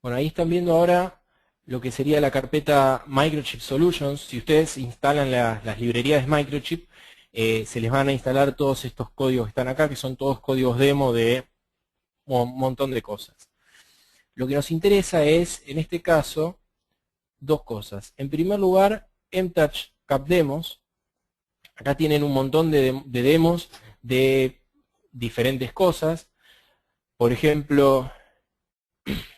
Bueno, ahí están viendo ahora lo que sería la carpeta Microchip Solutions. Si ustedes instalan las librerías de Microchip, se les van a instalar todos estos códigos que están acá, que son todos códigos demo de un montón de cosas. Lo que nos interesa es, en este caso, dos cosas. En primer lugar, mtouchCapDemos. Acá tienen un montón de demos de diferentes cosas. Por ejemplo,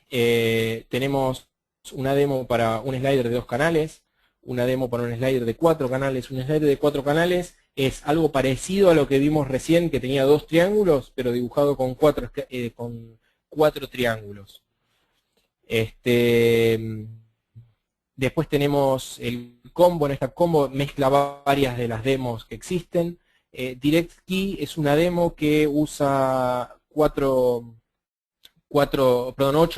tenemos una demo para un slider de 2 canales, una demo para un slider de 4 canales. Un slider de 4 canales es algo parecido a lo que vimos recién, que tenía 2 triángulos, pero dibujado con cuatro triángulos. Después tenemos el combo. En esta combo mezcla varias de las demos que existen. DirectKey es una demo que usa 8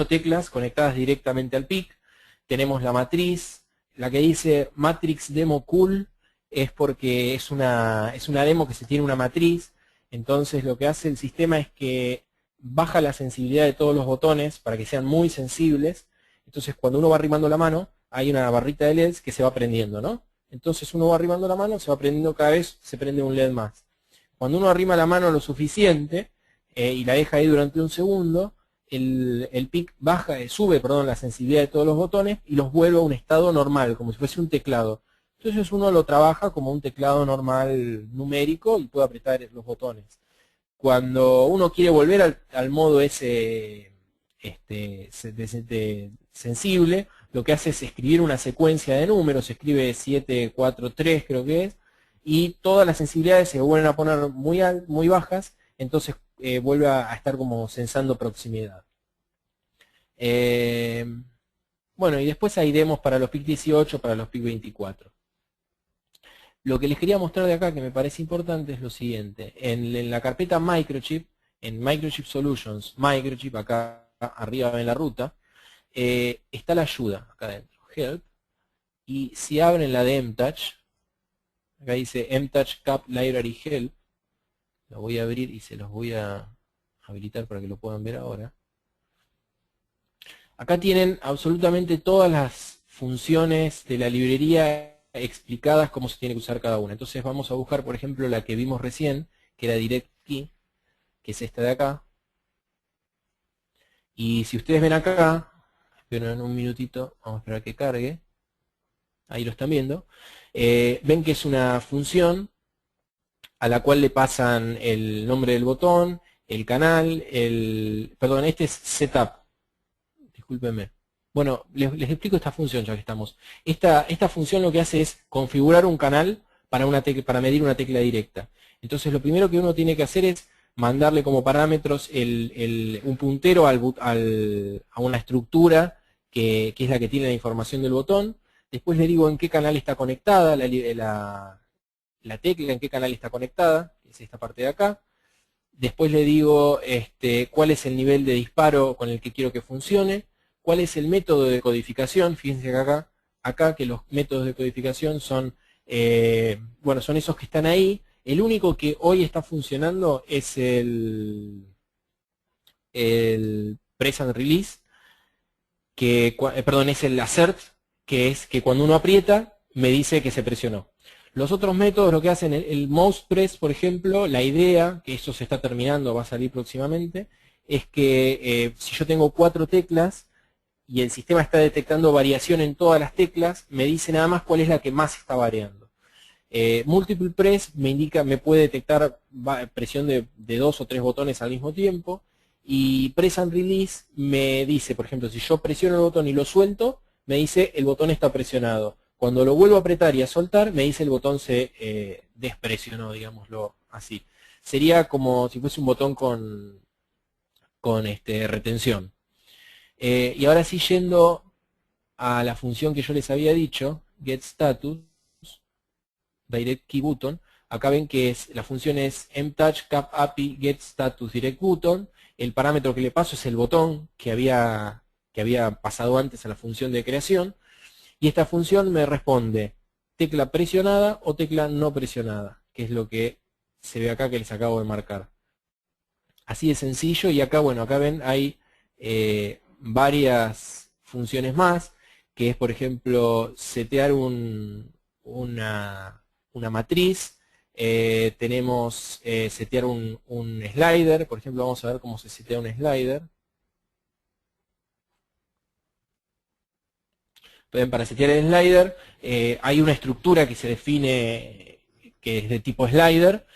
teclas conectadas directamente al PIC. Tenemos la matriz, la que dice Matrix Demo Cool, es porque es una demo que se tiene una matriz. Entonces lo que hace el sistema es que baja la sensibilidad de todos los botones para que sean muy sensibles. Entonces cuando uno va arrimando la mano, hay una barrita de LEDs que se va prendiendo, ¿no? Entonces uno va arrimando la mano, se va prendiendo cada vez, se prende un LED más. Cuando uno arrima la mano lo suficiente y la deja ahí durante un segundo, el PIC sube la sensibilidad de todos los botones y los vuelve a un estado normal, como si fuese un teclado. Entonces uno lo trabaja como un teclado normal numérico y puede apretar los botones. Cuando uno quiere volver al modo ese sensible, lo que hace es escribir una secuencia de números, escribe 7, 4, 3 creo que es, y todas las sensibilidades se vuelven a poner muy bajas, entonces vuelve a estar como sensando proximidad. Bueno, y después hay demos para los PIC 18, para los PIC 24. Lo que les quería mostrar de acá, que me parece importante, es lo siguiente. En la carpeta Microchip, en Microchip Solutions, Microchip, acá arriba en la ruta, está la ayuda, acá adentro, Help, y si abren la de MTouch, acá dice MTouch Cap Library Help, lo voy a abrir y se los voy a habilitar para que lo puedan ver ahora. Acá tienen absolutamente todas las funciones de la librería explicadas cómo se tiene que usar cada una. Entonces vamos a buscar, por ejemplo, la que vimos recién, que era DirectKey, que es esta de acá. Y si ustedes ven acá, esperen un minutito, vamos a esperar a que cargue. Ahí lo están viendo. Ven que es una función a la cual le pasan el nombre del botón, el canal, perdón, este es Setup. Discúlpenme. Bueno, les explico esta función ya que estamos. Esta función lo que hace es configurar un canal para medir una tecla directa. Entonces lo primero que uno tiene que hacer es mandarle como parámetros un puntero a una estructura que es la que tiene la información del botón. Después le digo en qué canal está conectada la tecla, en qué canal está conectada, que es esta parte de acá. Después le digo cuál es el nivel de disparo con el que quiero que funcione, cuál es el método de codificación. Fíjense que acá que los métodos de codificación son, bueno, son esos que están ahí. El único que hoy está funcionando es el Press and Release, perdón, es el Assert, que es que cuando uno aprieta me dice que se presionó. Los otros métodos lo que hacen, el Mouse Press, por ejemplo, la idea, que esto se está terminando, va a salir próximamente, es que si yo tengo 4 teclas y el sistema está detectando variación en todas las teclas, me dice nada más cuál es la que más está variando. Multiple Press me puede detectar presión de 2 o 3 botones al mismo tiempo, y Press and Release me dice, por ejemplo, si yo presiono el botón y lo suelto, me dice el botón está presionado. Cuando lo vuelvo a apretar y a soltar, me dice el botón se despresionó, digámoslo así. Sería como si fuese un botón con retención. Y ahora sí, yendo a la función que yo les había dicho, getStatus, DirectKeyButton, acá ven que la función es mtouch cap API getStatus DirectButton. El parámetro que le paso es el botón que había pasado antes a la función de creación. Y esta función me responde tecla presionada o tecla no presionada, que es lo que se ve acá que les acabo de marcar. Así de sencillo. Y acá, bueno, acá ven, hay varias funciones más, que es, por ejemplo, setear una matriz. Tenemos setear un slider. Por ejemplo, vamos a ver cómo se setea un slider. Para setear el slider hay una estructura que se define que es de tipo slider.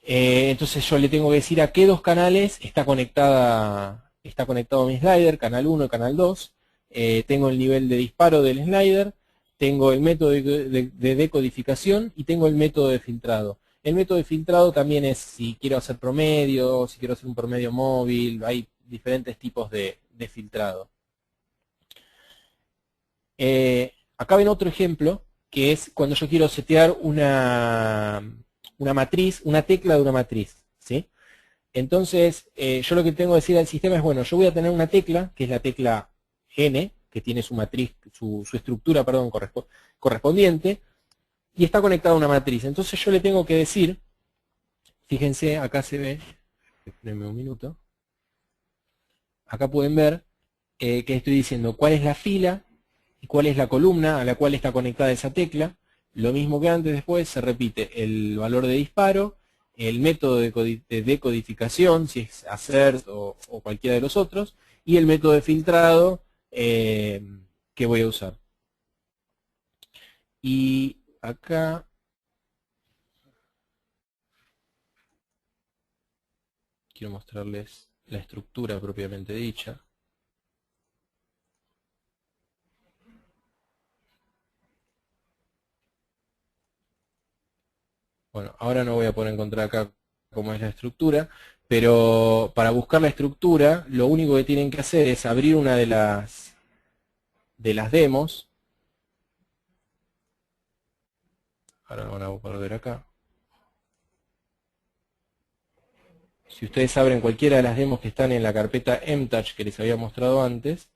Entonces yo le tengo que decir a qué 2 canales está conectado mi slider, canal 1 y canal 2. Tengo el nivel de disparo del slider, tengo el método de decodificación y tengo el método de filtrado. El método de filtrado también es si quiero hacer promedio, si quiero hacer un promedio móvil, hay diferentes tipos de filtrado. Acá ven otro ejemplo, que es cuando yo quiero setear una matriz, una tecla de una matriz, ¿sí? Entonces, yo lo que tengo que decir al sistema es, bueno, yo voy a tener una tecla, que es la tecla N, que tiene su matriz, su estructura, perdón, correspondiente, y está conectada a una matriz. Entonces yo le tengo que decir, fíjense, acá se ve, espérenme un minuto, acá pueden ver que estoy diciendo cuál es la fila y cuál es la columna a la cual está conectada esa tecla. Lo mismo que antes, después se repite el valor de disparo, el método de decodificación, si es hacer o cualquiera de los otros, y el método de filtrado que voy a usar. Y acá quiero mostrarles la estructura propiamente dicha. Bueno, ahora no voy a poder encontrar acá cómo es la estructura, pero para buscar la estructura, lo único que tienen que hacer es abrir una de las demos. Ahora van a poder ver acá. Si ustedes abren cualquiera de las demos que están en la carpeta mtouch que les había mostrado antes,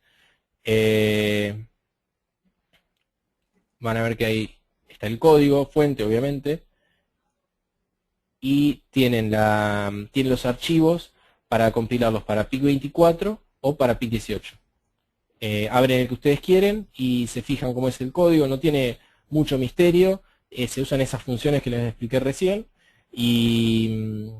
van a ver que ahí está el código fuente, obviamente, y tienen los archivos para compilarlos para PIC24 o para PIC18. Abren el que ustedes quieren y se fijan cómo es el código, no tiene mucho misterio, se usan esas funciones que les expliqué recién, y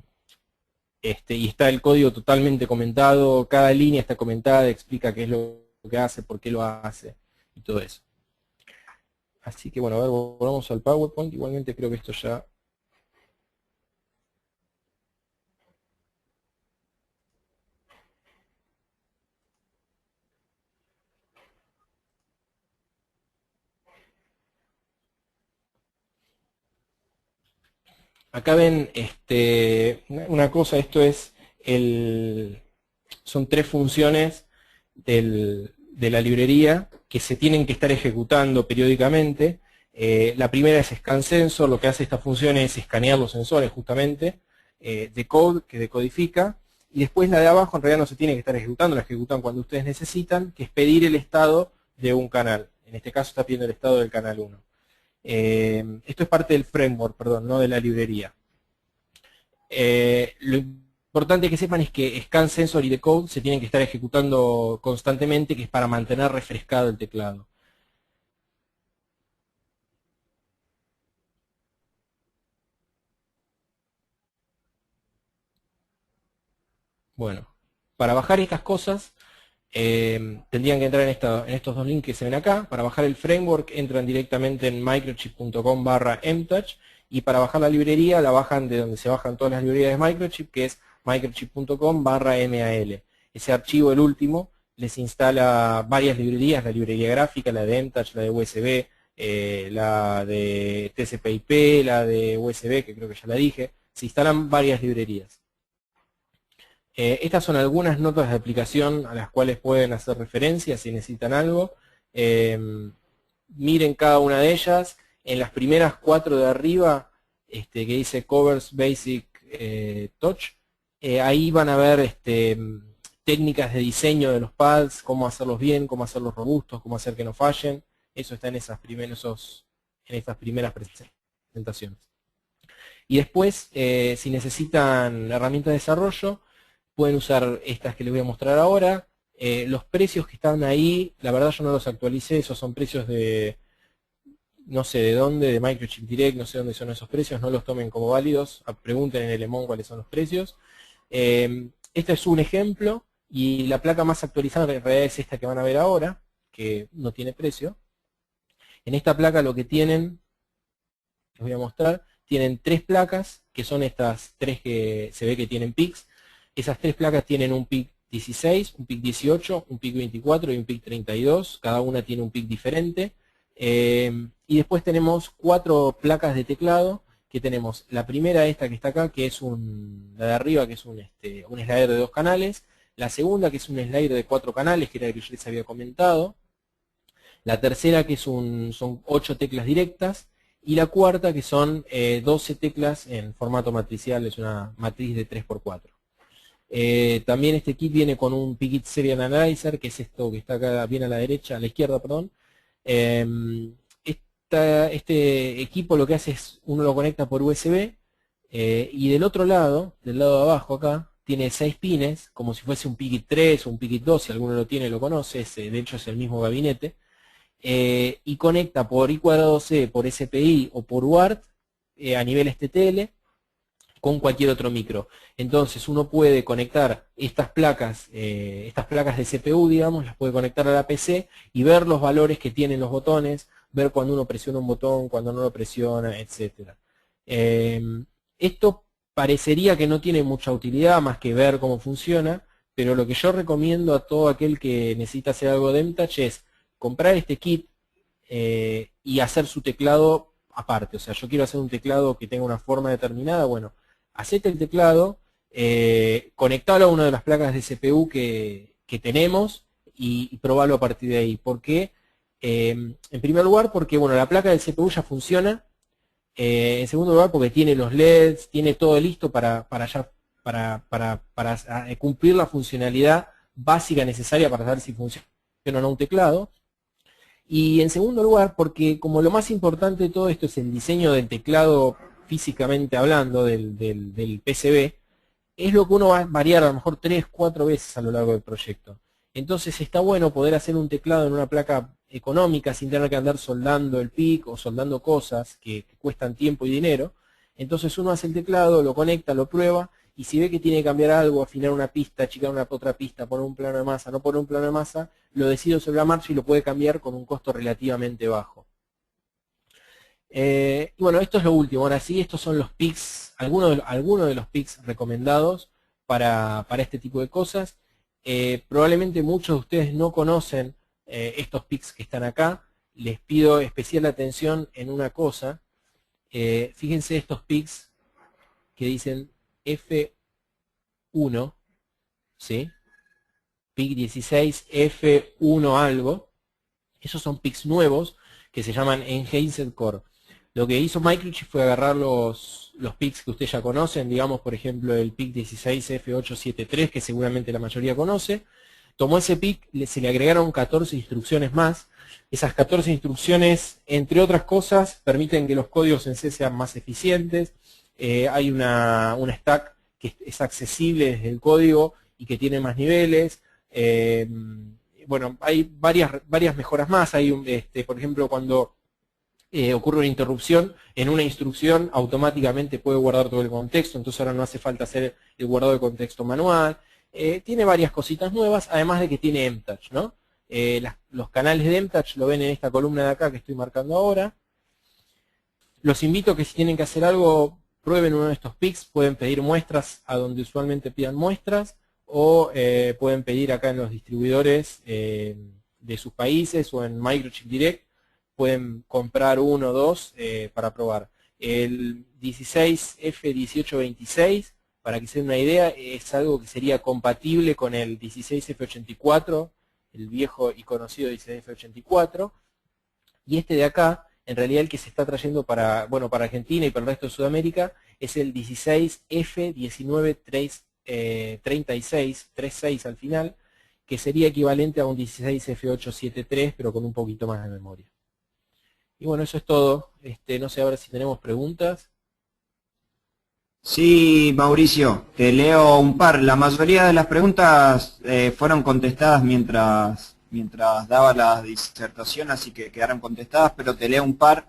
está el código totalmente comentado, cada línea está comentada, explica qué es lo que hace, por qué lo hace, y todo eso. Así que bueno, a ver, volvamos al PowerPoint, igualmente creo que esto ya... Acá ven una cosa, esto es son tres funciones de la librería que se tienen que estar ejecutando periódicamente. La primera es scan sensor, lo que hace esta función es escanear los sensores justamente, decode, que decodifica, y después la de abajo en realidad no se tiene que estar ejecutando, la ejecutan cuando ustedes necesitan, que es pedir el estado de un canal. En este caso está pidiendo el estado del canal 1. Esto es parte del framework, perdón, no de la librería. Lo importante que sepan es que scan, sensor y decode se tienen que estar ejecutando constantemente, que es para mantener refrescado el teclado. Bueno, para bajar estas cosas tendrían que entrar en estos dos links que se ven acá. Para bajar el framework entran directamente en microchip.com/mtouch, y para bajar la librería la bajan de donde se bajan todas las librerías de Microchip, que es microchip.com/mal. Ese archivo, el último, les instala varias librerías, la librería gráfica, la de mtouch, la de USB, la de TCP/IP, la de USB, que creo que ya la dije. Se instalan varias librerías. Estas son algunas notas de aplicación a las cuales pueden hacer referencia si necesitan algo. Miren cada una de ellas. En las primeras 4 de arriba, que dice Covers Basic Touch, ahí van a ver técnicas de diseño de los pads, cómo hacerlos bien, cómo hacerlos robustos, cómo hacer que no fallen. Eso está en estas primeras presentaciones. Y después, si necesitan herramientas de desarrollo, pueden usar estas que les voy a mostrar ahora. Los precios que están ahí, la verdad yo no los actualicé, esos son precios de, no sé de dónde, de Microchip Direct, no sé dónde son esos precios, no los tomen como válidos, pregunten en el EMON cuáles son los precios. Este es un ejemplo, y la placa más actualizada en realidad es esta que van a ver ahora, que no tiene precio. En esta placa lo que tienen, les voy a mostrar, tienen 3 placas, que son estas 3 que se ve que tienen PICs. Esas 3 placas tienen un PIC 16, un PIC 18, un PIC 24 y un PIC 32. Cada una tiene un PIC diferente. Y después tenemos 4 placas de teclado, que tenemos la primera, esta que está acá, que es la de arriba, que es un slider de 2 canales, la segunda, que es un slider de 4 canales, que era el que yo les había comentado, la tercera, que son 8 teclas directas, y la cuarta, que son 12 teclas en formato matricial, es una matriz de 3×4. También este kit viene con un Pickit Serial Analyzer, que es esto que está acá bien a la derecha, a la izquierda, perdón. Este equipo lo que hace es, uno lo conecta por USB, y del otro lado, del lado de abajo acá, tiene 6 pines, como si fuese un Pickit 3 o un Pickit 2, si alguno lo tiene lo conoce, de hecho es el mismo gabinete, y conecta por I²C, por SPI o por UART a nivel STL con cualquier otro micro. Entonces uno puede conectar estas placas de CPU, digamos, las puede conectar a la PC y ver los valores que tienen los botones, ver cuando uno presiona un botón, cuando no lo presiona, etc. Esto parecería que no tiene mucha utilidad más que ver cómo funciona, pero lo que yo recomiendo a todo aquel que necesita hacer algo de MTouch es comprar este kit y hacer su teclado aparte. O sea, yo quiero hacer un teclado que tenga una forma determinada, bueno, hacete el teclado, conectalo a una de las placas de CPU que tenemos y probalo a partir de ahí. ¿Por qué? En primer lugar, porque bueno, la placa del CPU ya funciona. En segundo lugar, porque tiene los LEDs, tiene todo listo para cumplir la funcionalidad básica necesaria para saber si funciona o no un teclado. Y en segundo lugar, porque como lo más importante de todo esto es el diseño del teclado físicamente hablando, del PCB, es lo que uno va a variar a lo mejor 3-4 veces a lo largo del proyecto. Entonces está bueno poder hacer un teclado en una placa económica sin tener que andar soldando el PIC o soldando cosas que cuestan tiempo y dinero. Entonces uno hace el teclado, lo conecta, lo prueba, y si ve que tiene que cambiar algo, afinar una pista, achicar una otra pista, poner un plano de masa, no poner un plano de masa, lo decide sobre la marcha y lo puede cambiar con un costo relativamente bajo. Y bueno, esto es lo último. Ahora sí, estos son los PICs, algunos de los PICs recomendados para este tipo de cosas. Probablemente muchos de ustedes no conocen estos PICs que están acá. Les pido especial atención en una cosa. Fíjense estos PICs que dicen F1, ¿sí? PIC 16, F1 algo. Esos son PICs nuevos que se llaman Enhanced Core. Lo que hizo Microchip fue agarrar los PICs que ustedes ya conocen, digamos, por ejemplo, el PIC 16 F873, que seguramente la mayoría conoce. Tomó ese PIC, se le agregaron 14 instrucciones más. Esas 14 instrucciones, entre otras cosas, permiten que los códigos en C sean más eficientes. Hay una stack que es accesible desde el código y que tiene más niveles. Bueno, hay varias mejoras más. Hay por ejemplo, cuando ocurre una interrupción, en una instrucción automáticamente puede guardar todo el contexto, entonces ahora no hace falta hacer el guardado de contexto manual. Tiene varias cositas nuevas, además de que tiene MTouch, ¿no? Los canales de MTouch lo ven en esta columna de acá que estoy marcando ahora. Los invito a que si tienen que hacer algo, prueben uno de estos PICs, pueden pedir muestras a donde usualmente pidan muestras, o pueden pedir acá en los distribuidores de sus países o en Microchip Direct, pueden comprar uno o dos para probar. El 16F1826, para que se den una idea, es algo que sería compatible con el 16F84, el viejo y conocido 16F84, y este de acá, en realidad el que se está trayendo para Argentina y para el resto de Sudamérica, es el 16F1936 al final, que sería equivalente a un 16F873, pero con un poquito más de memoria. Y bueno, eso es todo. No sé ahora si tenemos preguntas. Sí, Mauricio, te leo un par. La mayoría de las preguntas fueron contestadas mientras daba la disertación, así que quedaron contestadas, pero te leo un par.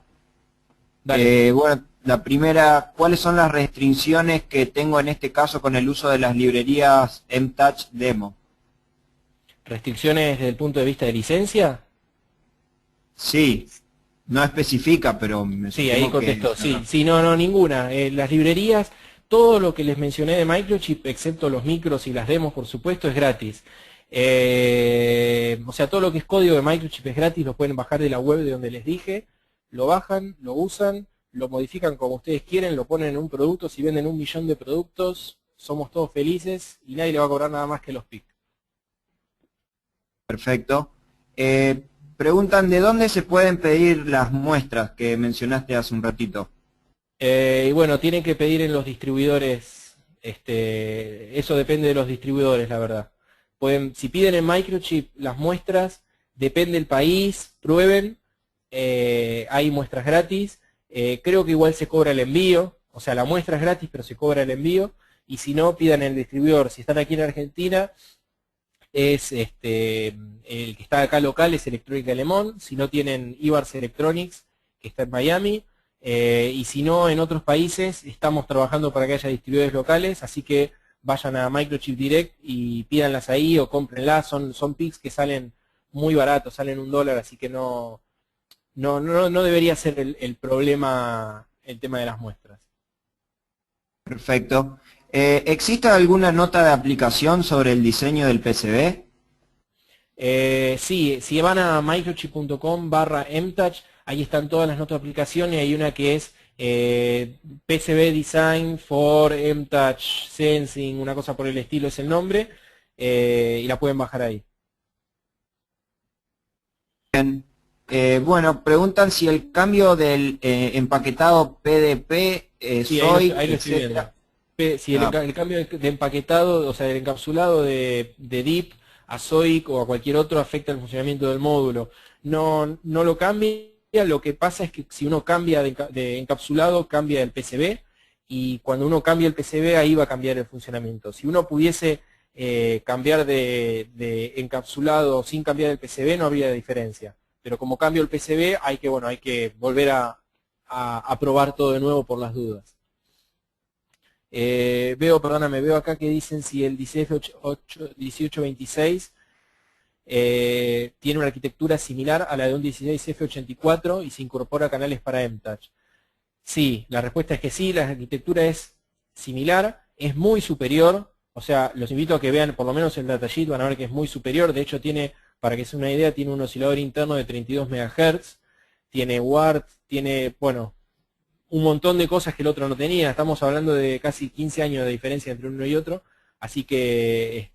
Bueno, la primera, ¿cuáles son las restricciones que tengo en este caso con el uso de las librerías MTouch Demo? ¿Restricciones desde el punto de vista de licencia? Sí, no especifica, pero sí, ahí contestó. Sí, no, ninguna. Las librerías, todo lo que les mencioné de Microchip, excepto los micros y las demos, por supuesto, es gratis. O sea, todo lo que es código de Microchip es gratis, lo pueden bajar de la web de donde les dije, lo bajan, lo usan, lo modifican como ustedes quieren, lo ponen en un producto, si venden 1.000.000 de productos, somos todos felices y nadie le va a cobrar nada más que los PIC. Perfecto. Preguntan de dónde se pueden pedir las muestras que mencionaste hace un ratito. Y bueno, tienen que pedir en los distribuidores, eso depende de los distribuidores, la verdad. Si piden en Microchip las muestras, depende del país, prueben, hay muestras gratis, creo que igual se cobra el envío, o sea, la muestra es gratis, pero se cobra el envío, y si no, pidan en el distribuidor. Si están aquí en Argentina, es el que está acá local, es Electrónica Lemón. Si no, tienen Ibars Electronics, que está en Miami, y si no, en otros países estamos trabajando para que haya distribuidores locales, así que vayan a Microchip Direct y pídanlas ahí o cómprenlas. Son PICs que salen muy baratos, salen $1, así que no debería ser el problema el tema de las muestras. Perfecto. ¿Existe alguna nota de aplicación sobre el diseño del PCB? Sí, si van a microchip.com/mtouch, ahí están todas las notas de aplicación y hay una que es PCB Design for mTouch Sensing, una cosa por el estilo es el nombre, y la pueden bajar ahí. Bien. Bueno, preguntan si el cambio del empaquetado PDP, Sí, SOI, ahí lo estoy viendo. etcétera. Si el cambio de empaquetado, o sea, del encapsulado de DIP a SOIC o a cualquier otro afecta el funcionamiento del módulo. No lo cambia, lo que pasa es que si uno cambia de encapsulado, cambia el PCB, y cuando uno cambia el PCB, ahí va a cambiar el funcionamiento. Si uno pudiese cambiar de encapsulado sin cambiar el PCB, no habría diferencia. Pero como cambio el PCB, hay que volver a probar todo de nuevo por las dudas. Veo acá que dicen si el 1826 tiene una arquitectura similar a la de un 16F84 y se incorpora canales para mTouch. Sí, la respuesta es que sí, la arquitectura es similar, es muy superior, o sea, los invito a que vean por lo menos el datasheet, van a ver que es muy superior. De hecho tiene, para que se den una idea, tiene un oscilador interno de 32 MHz, tiene Ward, tiene, bueno, un montón de cosas que el otro no tenía. Estamos hablando de casi 15 años de diferencia entre uno y otro, así que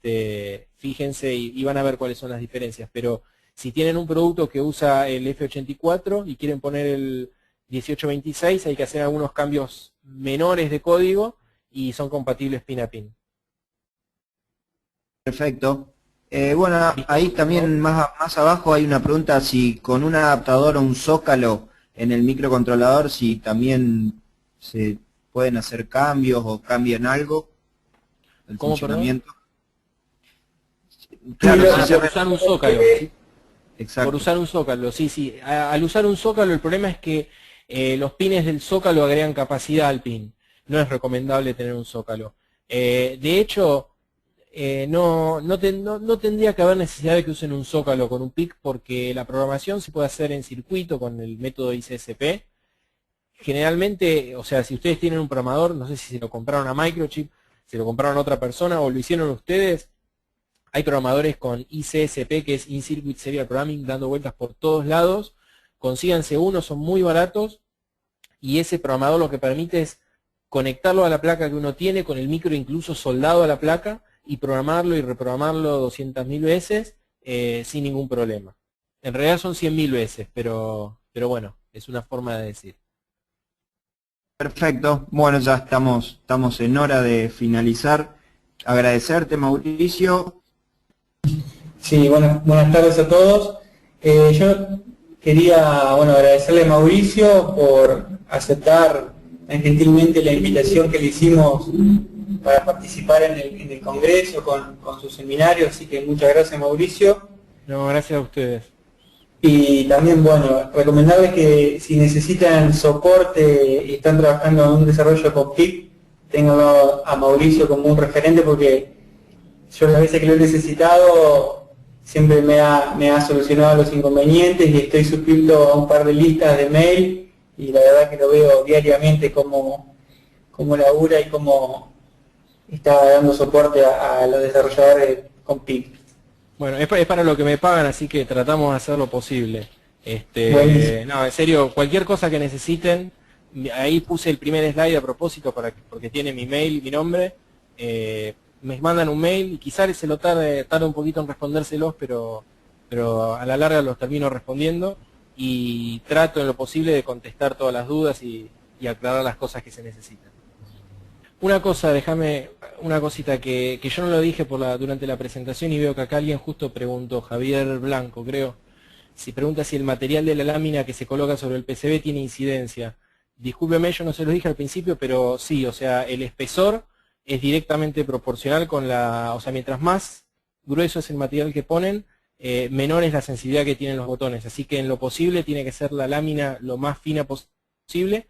fíjense y van a ver cuáles son las diferencias. Pero si tienen un producto que usa el F84 y quieren poner el 1826, hay que hacer algunos cambios menores de código y son compatibles pin a pin. Perfecto. Bueno, ahí también más abajo hay una pregunta si con un adaptador o un zócalo en el microcontrolador, si también se pueden hacer cambios o cambian algo el ¿Cómo, funcionamiento. Claro, Claro, por usar un zócalo. exacto. Por usar un zócalo, sí. Al usar un zócalo, el problema es que los pines del zócalo agregan capacidad al pin. No es recomendable tener un zócalo. De hecho, no tendría que haber necesidad de que usen un zócalo con un PIC, porque la programación se puede hacer en circuito con el método ICSP. Generalmente, o sea, si ustedes tienen un programador, no sé si se lo compraron a Microchip, se lo compraron a otra persona o lo hicieron ustedes, hay programadores con ICSP, que es In-Circuit Serial Programming, dando vueltas por todos lados. Consíganse uno, son muy baratos, y ese programador lo que permite es conectarlo a la placa que uno tiene, con el micro incluso soldado a la placa, y programarlo y reprogramarlo 200.000 veces sin ningún problema. En realidad son 100.000 veces, pero bueno, es una forma de decir. Perfecto. Bueno, ya estamos en hora de finalizar. Agradecerte, Mauricio. Sí, buenas tardes a todos. Yo quería agradecerle a Mauricio por aceptar tan gentilmente la invitación que le hicimos para participar en el Congreso con su seminario, así que muchas gracias, Mauricio. No, gracias a ustedes. Y también, recomendarles que si necesitan soporte y están trabajando en un desarrollo con PIC, tengan a Mauricio como un referente, porque yo las veces que lo he necesitado siempre me ha solucionado los inconvenientes y estoy suscrito a un par de listas de mail y la verdad que lo veo diariamente cómo labura y cómo está dando soporte a los desarrolladores con PIC. Bueno, es para lo que me pagan, así que tratamos de hacer lo posible. Buenísimo. No, en serio, cualquier cosa que necesiten, ahí puse el primer slide a propósito porque tiene mi mail y mi nombre. Me mandan un mail y quizás se lo tarde un poquito en respondérselos, pero a la larga los termino respondiendo y trato en lo posible de contestar todas las dudas y aclarar las cosas que se necesitan. Una cosa, una cosita que yo no lo dije durante la presentación y veo que acá alguien justo preguntó, Javier Blanco creo, si pregunta si el material de la lámina que se coloca sobre el PCB tiene incidencia. Discúlpeme, yo no se lo dije al principio, pero sí, o sea, el espesor es directamente proporcional o sea, mientras más grueso es el material que ponen, menor es la sensibilidad que tienen los botones, así que en lo posible tiene que ser la lámina lo más fina posible,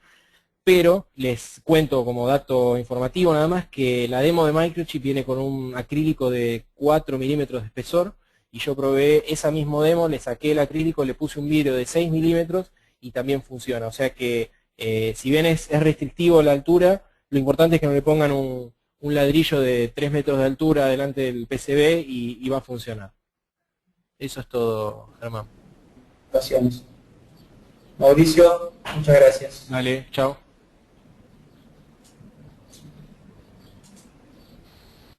pero les cuento como dato informativo nada más que la demo de Microchip viene con un acrílico de 4 milímetros de espesor, y yo probé esa misma demo, le saqué el acrílico, le puse un vidrio de 6 milímetros y también funciona, o sea que si bien es restrictivo la altura, lo importante es que no le pongan un ladrillo de 3 metros de altura delante del PCB y va a funcionar. Eso es todo, Germán. Mauricio, muchas gracias. Dale, chao.